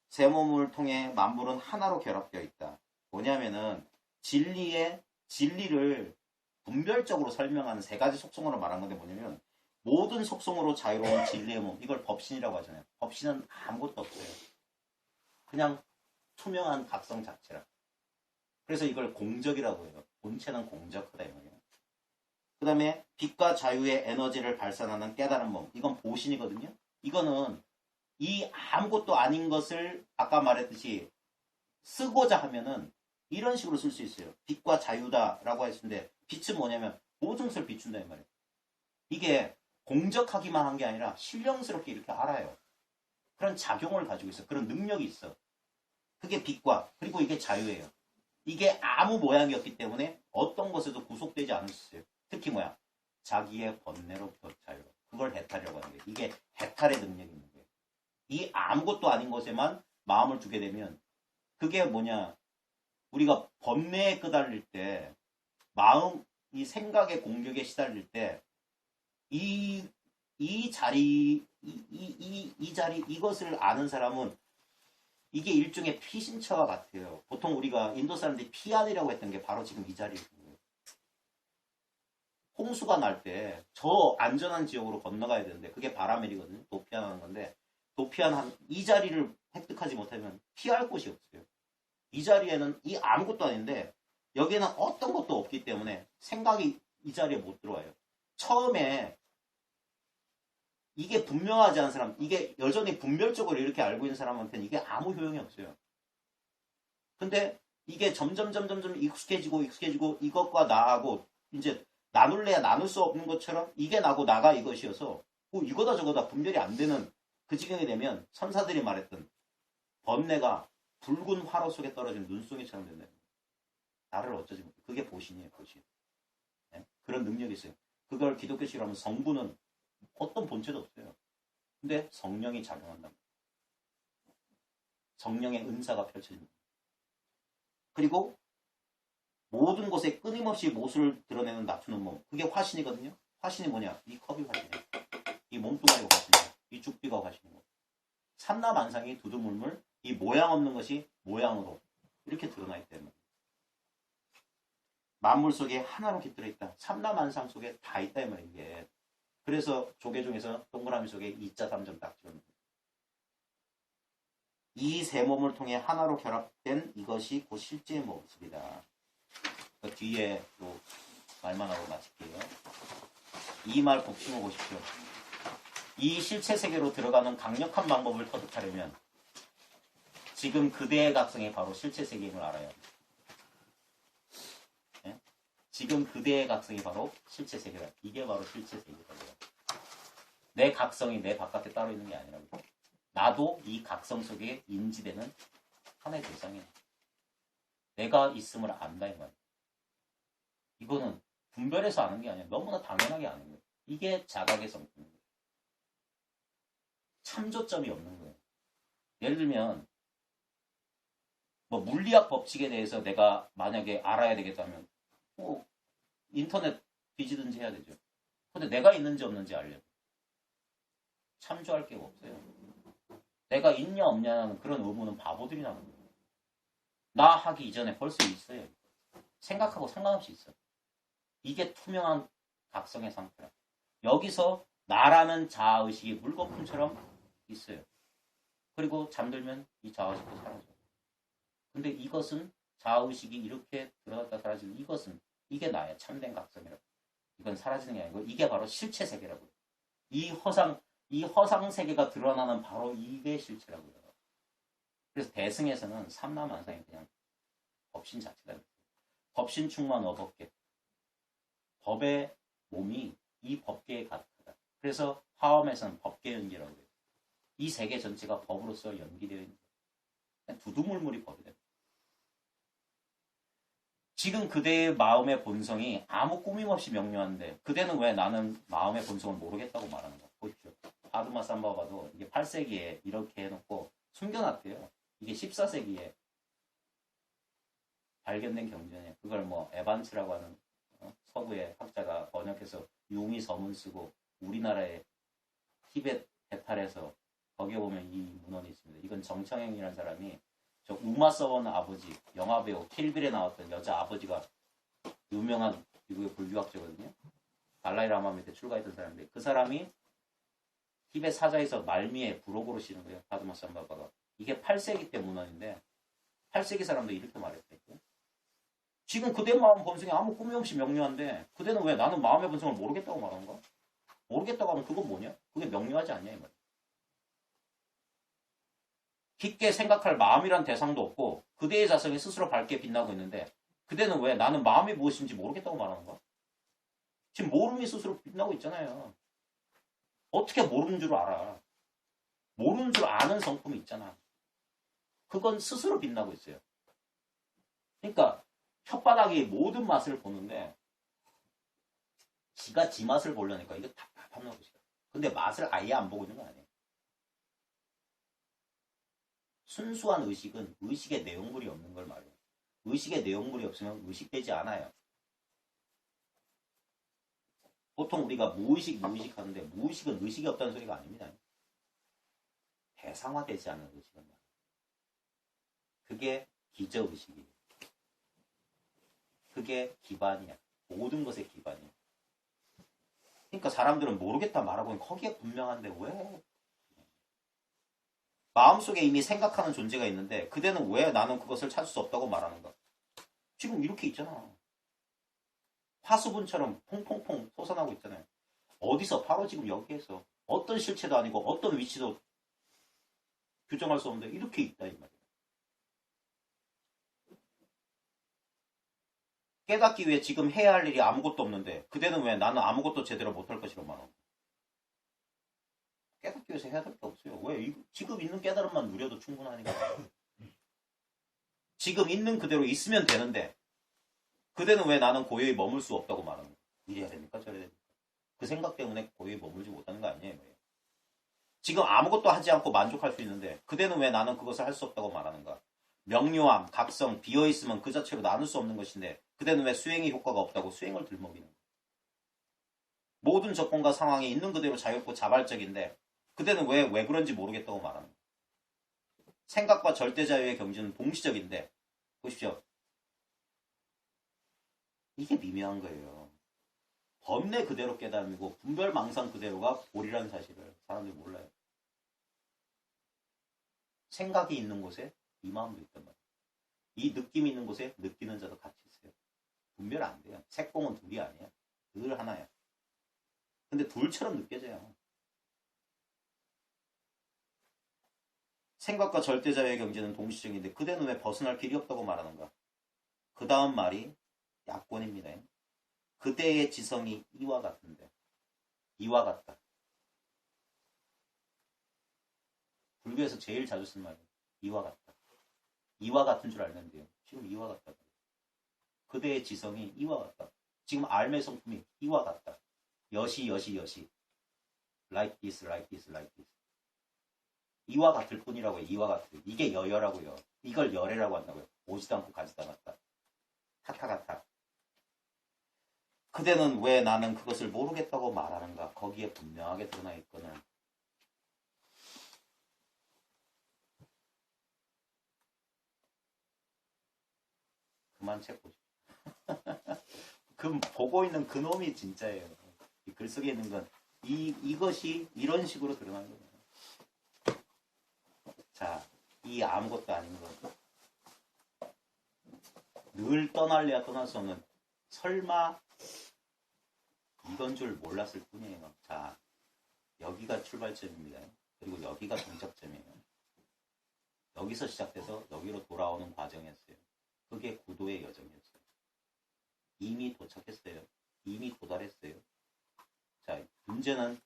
세 몸을 통해 만물은 하나로 결합되어 있다. 뭐냐면은 진리를 분별적으로 설명하는 세 가지 속성으로 말한 건데 뭐냐면 모든 속성으로 자유로운 진리의 몸, 이걸 법신이라고 하잖아요. 법신은 아무것도 없어요. 그냥 투명한 각성 자체라. 그래서 이걸 공적이라고 해요. 본체는 공적하다 이 말이에요. 그 다음에 빛과 자유의 에너지를 발산하는 깨달은 몸, 이건 보신이거든요. 이거는 이 아무것도 아닌 것을 아까 말했듯이 쓰고자 하면은 이런 식으로 쓸 수 있어요. 빛과 자유다라고 했는데 빛은 뭐냐면 모든 것을 비춘다 이 말이에요. 이게 공적하기만 한 게 아니라 신령스럽게 이렇게 알아요. 그런 작용을 가지고 있어. 그런 능력이 있어. 그게 빛과 그리고 이게 자유예요. 이게 아무 모양이었기 때문에 어떤 것에도 구속되지 않을 수 있어요. 특히 뭐야? 자기의 번뇌로부터 자유. 그걸 해탈이라고 하는 거예요. 이게 해탈의 능력이 있는 거예요. 이 아무것도 아닌 것에만 마음을 두게 되면 그게 뭐냐? 우리가 번뇌에 끄달릴 때 마음, 이 생각의 공격에 시달릴 때 이 자리, 이것을 아는 사람은 이게 일종의 피신처와 같아요. 보통 우리가 인도 사람들이 피안이라고 했던 게 바로 지금 이 자리예요. 홍수가 날 때 저 안전한 지역으로 건너가야 되는데 그게 바라멜이거든요. 도피안하는 건데 도피안 이 자리를 획득하지 못하면 피할 곳이 없어요. 이 자리에는 이 아무것도 아닌데 여기에는 어떤 것도 없기 때문에 생각이 이 자리에 못 들어와요. 처음에 이게 분명하지 않은 사람, 이게 여전히 분별적으로 이렇게 알고 있는 사람한테는 이게 아무 효용이 없어요. 근데 이게 점점 익숙해지고 이것과 나하고 이제 나눌래야 나눌 수 없는 것처럼 이게 나고 나가 이것이어서 이거다 저거다 분별이 안 되는 그 지경이 되면 선사들이 말했던 번뇌가 붉은 화로 속에 떨어진 눈송이처럼 된다. 나를 어쩌지 못해. 그게 보신이에요, 보신. 네? 그런 능력이 있어요. 그걸 기독교식으로 하면 성부는 어떤 본체도 없어요. 근데 성령이 작용한다. 성령의 은사가 펼쳐집니다. 그리고 모든 곳에 끊임없이 모습을 드러내는 낮추는 몸. 그게 화신이거든요. 화신이 뭐냐? 이 컵이 화신이에요. 이 몸뚱아리가 화신이에요. 이 죽비가 화신이고. 삼라만상이 두두물물 이 모양 없는 것이 모양으로 이렇게 드러나 있기 때문에 만물 속에 하나로 깃들어 있다. 삼라만상 속에 다 있다 이 말이에요. 이게. 그래서 조계 중에서 동그라미 속에 2자 3점 딱 지어놓는 거예요. 이 세 몸을 통해 하나로 결합된 이것이 곧 실제의 모습이다. 그 뒤에 또 말만 하고 마칠게요. 이 말 꼭 심어보십시오. 이 실체 세계로 들어가는 강력한 방법을 터득하려면 지금 그대의 각성이 바로 실체 세계임을 알아야 합니다. 네? 지금 그대의 각성이 바로 실체 세계다. 이게 바로 실체 세계다. 내 각성이 내 바깥에 따로 있는 게 아니라고. 나도 이 각성 속에 인지되는 하나의 대상이야. 내가 있음을 안다 이 말이야. 이거는 분별해서 아는 게 아니야. 너무나 당연하게 아는 거야. 이게 자각의 성품입니다. 참조점이 없는 거예요. 예를 들면 뭐 물리학 법칙에 대해서 내가 만약에 알아야 되겠다면 뭐 인터넷 뒤지든지 해야 되죠. 근데 내가 있는지 없는지 알려면 참조할 게 없어요. 내가 있냐 없냐는 그런 의문은 바보들이 나는 거예요. 나 하기 이전에 벌써 있어요. 생각하고 상관없이 있어요. 이게 투명한 각성의 상태라. 여기서 나라는 자아의식이 물거품처럼 있어요. 그리고 잠들면 이 자아의식도 사라져요. 근데 이것은 자아의식이 이렇게 들어갔다 사라지는 이것은 이게 나의 참된 각성이라고. 이건 사라지는 게 아니고 이게 바로 실체 세계라고요. 이 허상 세계가 드러나는 바로 이게 실체라고요. 그래서 대승에서는 삼라만상이 그냥 법신 자체다. 법신 충만 어법계. 법의 몸이 이 법계에 가득하다. 그래서 화엄에서는 법계 연기라고 해요. 이 세계 전체가 법으로서 연기되어 있는 거예요. 두두물물이 법이 됩니다. 지금 그대의 마음의 본성이 아무 꾸밈없이 명료한데 그대는 왜 나는 마음의 본성을 모르겠다고 말하는 거야. 보십시오. 파두마 삼바 봐도 이게 8세기에 이렇게 해놓고 숨겨놨대요. 이게 14세기에 발견된 경전이에요. 그걸 뭐 에반츠라고 하는 서구의 학자가 번역해서 융이 서문 쓰고 우리나라의 티벳 배탈에서 거기에 보면 이 문헌이 있습니다. 이건 정창행이라는 사람이 저 우마 서원 아버지, 영화배우 킬빌에 나왔던 여자 아버지가 유명한 미국의 불교학자거든요. 달라이라마 밑에 출가했던 사람인데 그 사람이 티벳 사자에서 말미에 부록으로 씌는 거예요. 파두마 삼바바가. 이게 8세기 때 문헌인데 8세기 사람도 이렇게 말했대요. 지금 그대 마음 본성이 아무 꿈이 없이 명료한데 그대는 왜 나는 마음의 본성을 모르겠다고 말하는가? 모르겠다고 하면 그건 뭐냐? 그게 명료하지 않냐 이 말이야. 깊게 생각할 마음이란 대상도 없고 그대의 자성이 스스로 밝게 빛나고 있는데 그대는 왜 나는 마음이 무엇인지 모르겠다고 말하는가? 지금 모름이 스스로 빛나고 있잖아요. 어떻게 모르는 줄 알아? 모르는 줄 아는 성품이 있잖아. 그건 스스로 빛나고 있어요. 그러니까 혓바닥이 모든 맛을 보는데 지가 지 맛을 보려니까 이거 답답한 놈이야. 근데 맛을 아예 안 보고 있는 건 아니에요. 순수한 의식은 의식의 내용물이 없는 걸 말해요. 의식의 내용물이 없으면 의식되지 않아요. 보통 우리가 무의식 하는데 무의식은 의식이 없다는 소리가 아닙니다. 대상화되지 않은 의식은 말이에요. 그게 기저의식이에요. 그게 기반이야. 모든 것의 기반이야. 그러니까 사람들은 모르겠다 말하고 거기에 분명한데 왜? 마음속에 이미 생각하는 존재가 있는데 그대는 왜 나는 그것을 찾을 수 없다고 말하는가? 지금 이렇게 있잖아. 화수분처럼 퐁퐁퐁 솟아나고 있잖아요. 어디서? 바로 지금 여기에서. 어떤 실체도 아니고 어떤 위치도 규정할 수 없는데 이렇게 있다 이 말이에요. 깨닫기 위해 지금 해야 할 일이 아무것도 없는데 그대는 왜 나는 아무것도 제대로 못할 것이라고 말하는가? 깨닫기 위해서 해야 될 게 없어요. 왜? 지금 있는 깨달음만 누려도 충분하니까. 지금 있는 그대로 있으면 되는데 그대는 왜 나는 고요히 머물 수 없다고 말하는 거야? 이래야 됩니까? 저래야 됩니까? 그 생각 때문에 고요히 머물지 못하는 거 아니에요? 지금 아무것도 하지 않고 만족할 수 있는데 그대는 왜 나는 그것을 할 수 없다고 말하는가? 명료함, 각성, 비어있으면 그 자체로 나눌 수 없는 것인데 그대는 왜 수행의 효과가 없다고 수행을 들먹이는 거야? 모든 조건과 상황이 있는 그대로 자유롭고 자발적인데 그대는 왜 그런지 모르겠다고 말하는 거야? 생각과 절대 자유의 경지는 동시적인데 보십시오. 이게 미묘한 거예요. 번뇌 그대로 깨달음이고 분별망상 그대로가 볼이라는 사실을 사람들이 몰라요. 생각이 있는 곳에 이 마음도 있단 말이에요. 이 느낌이 있는 곳에 느끼는 자도 같이 있어요. 분별 안 돼요. 색공은 둘이 아니야. 늘 하나야. 근데 둘처럼 느껴져요. 생각과 절대자유의 경지는 동시적인데 그대는 왜 벗어날 길이 없다고 말하는가? 그 다음 말이 약권입니다. 그대의 지성이 이와 같은데 이와 같다. 불교에서 제일 자주 쓴 말이에요. 이와 같다. 이와 같은 줄 알면 돼요. 지금 이와 같다. 그대의 지성이 이와 같다. 지금 알매 성품이 이와 같다. 여시. Like this. 이와 같을 뿐이라고요. 이와 같을. 이게 여여라고요. 이걸 열애라고 한다고요. 오지도 않고 가지도 않았다. 타타가타. 그대는 왜 나는 그것을 모르겠다고 말하는가? 거기에 분명하게 드러나 있거든. 그만 책 보십시오. 그 보고 있는 그 놈이 진짜예요. 이 글 속에 있는 건 이것이 이런 식으로 드러나는 거예요. 자, 이 아무것도 아닌 것. 늘 떠날래야 떠날 수 없는 설마 이건 줄 몰랐을 뿐이에요. 자, 여기가 출발점입니다. 그리고 여기가 종착점이에요. 여기서 시작돼서 여기로 돌아오는 과정이었어요. 그게 구도의 여정이었어요. 이미 도착했어요. 이미 도달했어요. 자, 문제는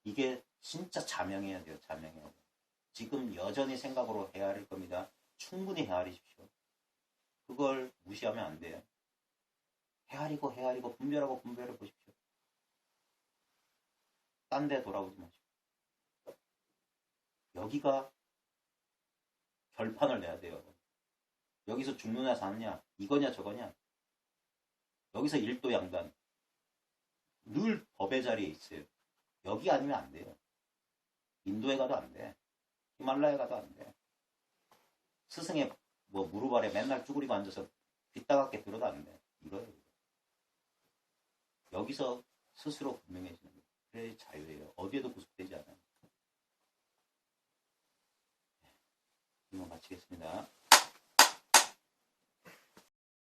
이게 진짜 자명해야 돼요. 자명해야 돼요. 지금 여전히 생각으로 헤아릴 겁니다. 충분히 헤아리십시오. 그걸 무시하면 안 돼요. 헤아리고 헤아리고 분별하고 분별해 보십시오. 딴 데 돌아오지 마십시오. 여기가 결판을 내야 돼요. 여기서 죽느냐 사느냐, 이거냐 저거냐. 여기서 일도양단. 늘 법의 자리에 있어요. 여기 아니면 안 돼요. 인도에 가도 안 돼. 히말라야 가도 안 돼. 스승의 뭐 무릎 아래 맨날 쭈그리고 앉아서 빗다갑게 들어도 안 돼. 이거예요. 여기서 스스로 분명해지는 거예요. 그래 자유예요. 어디에도 구속되지 않아요. 이만 마치겠습니다.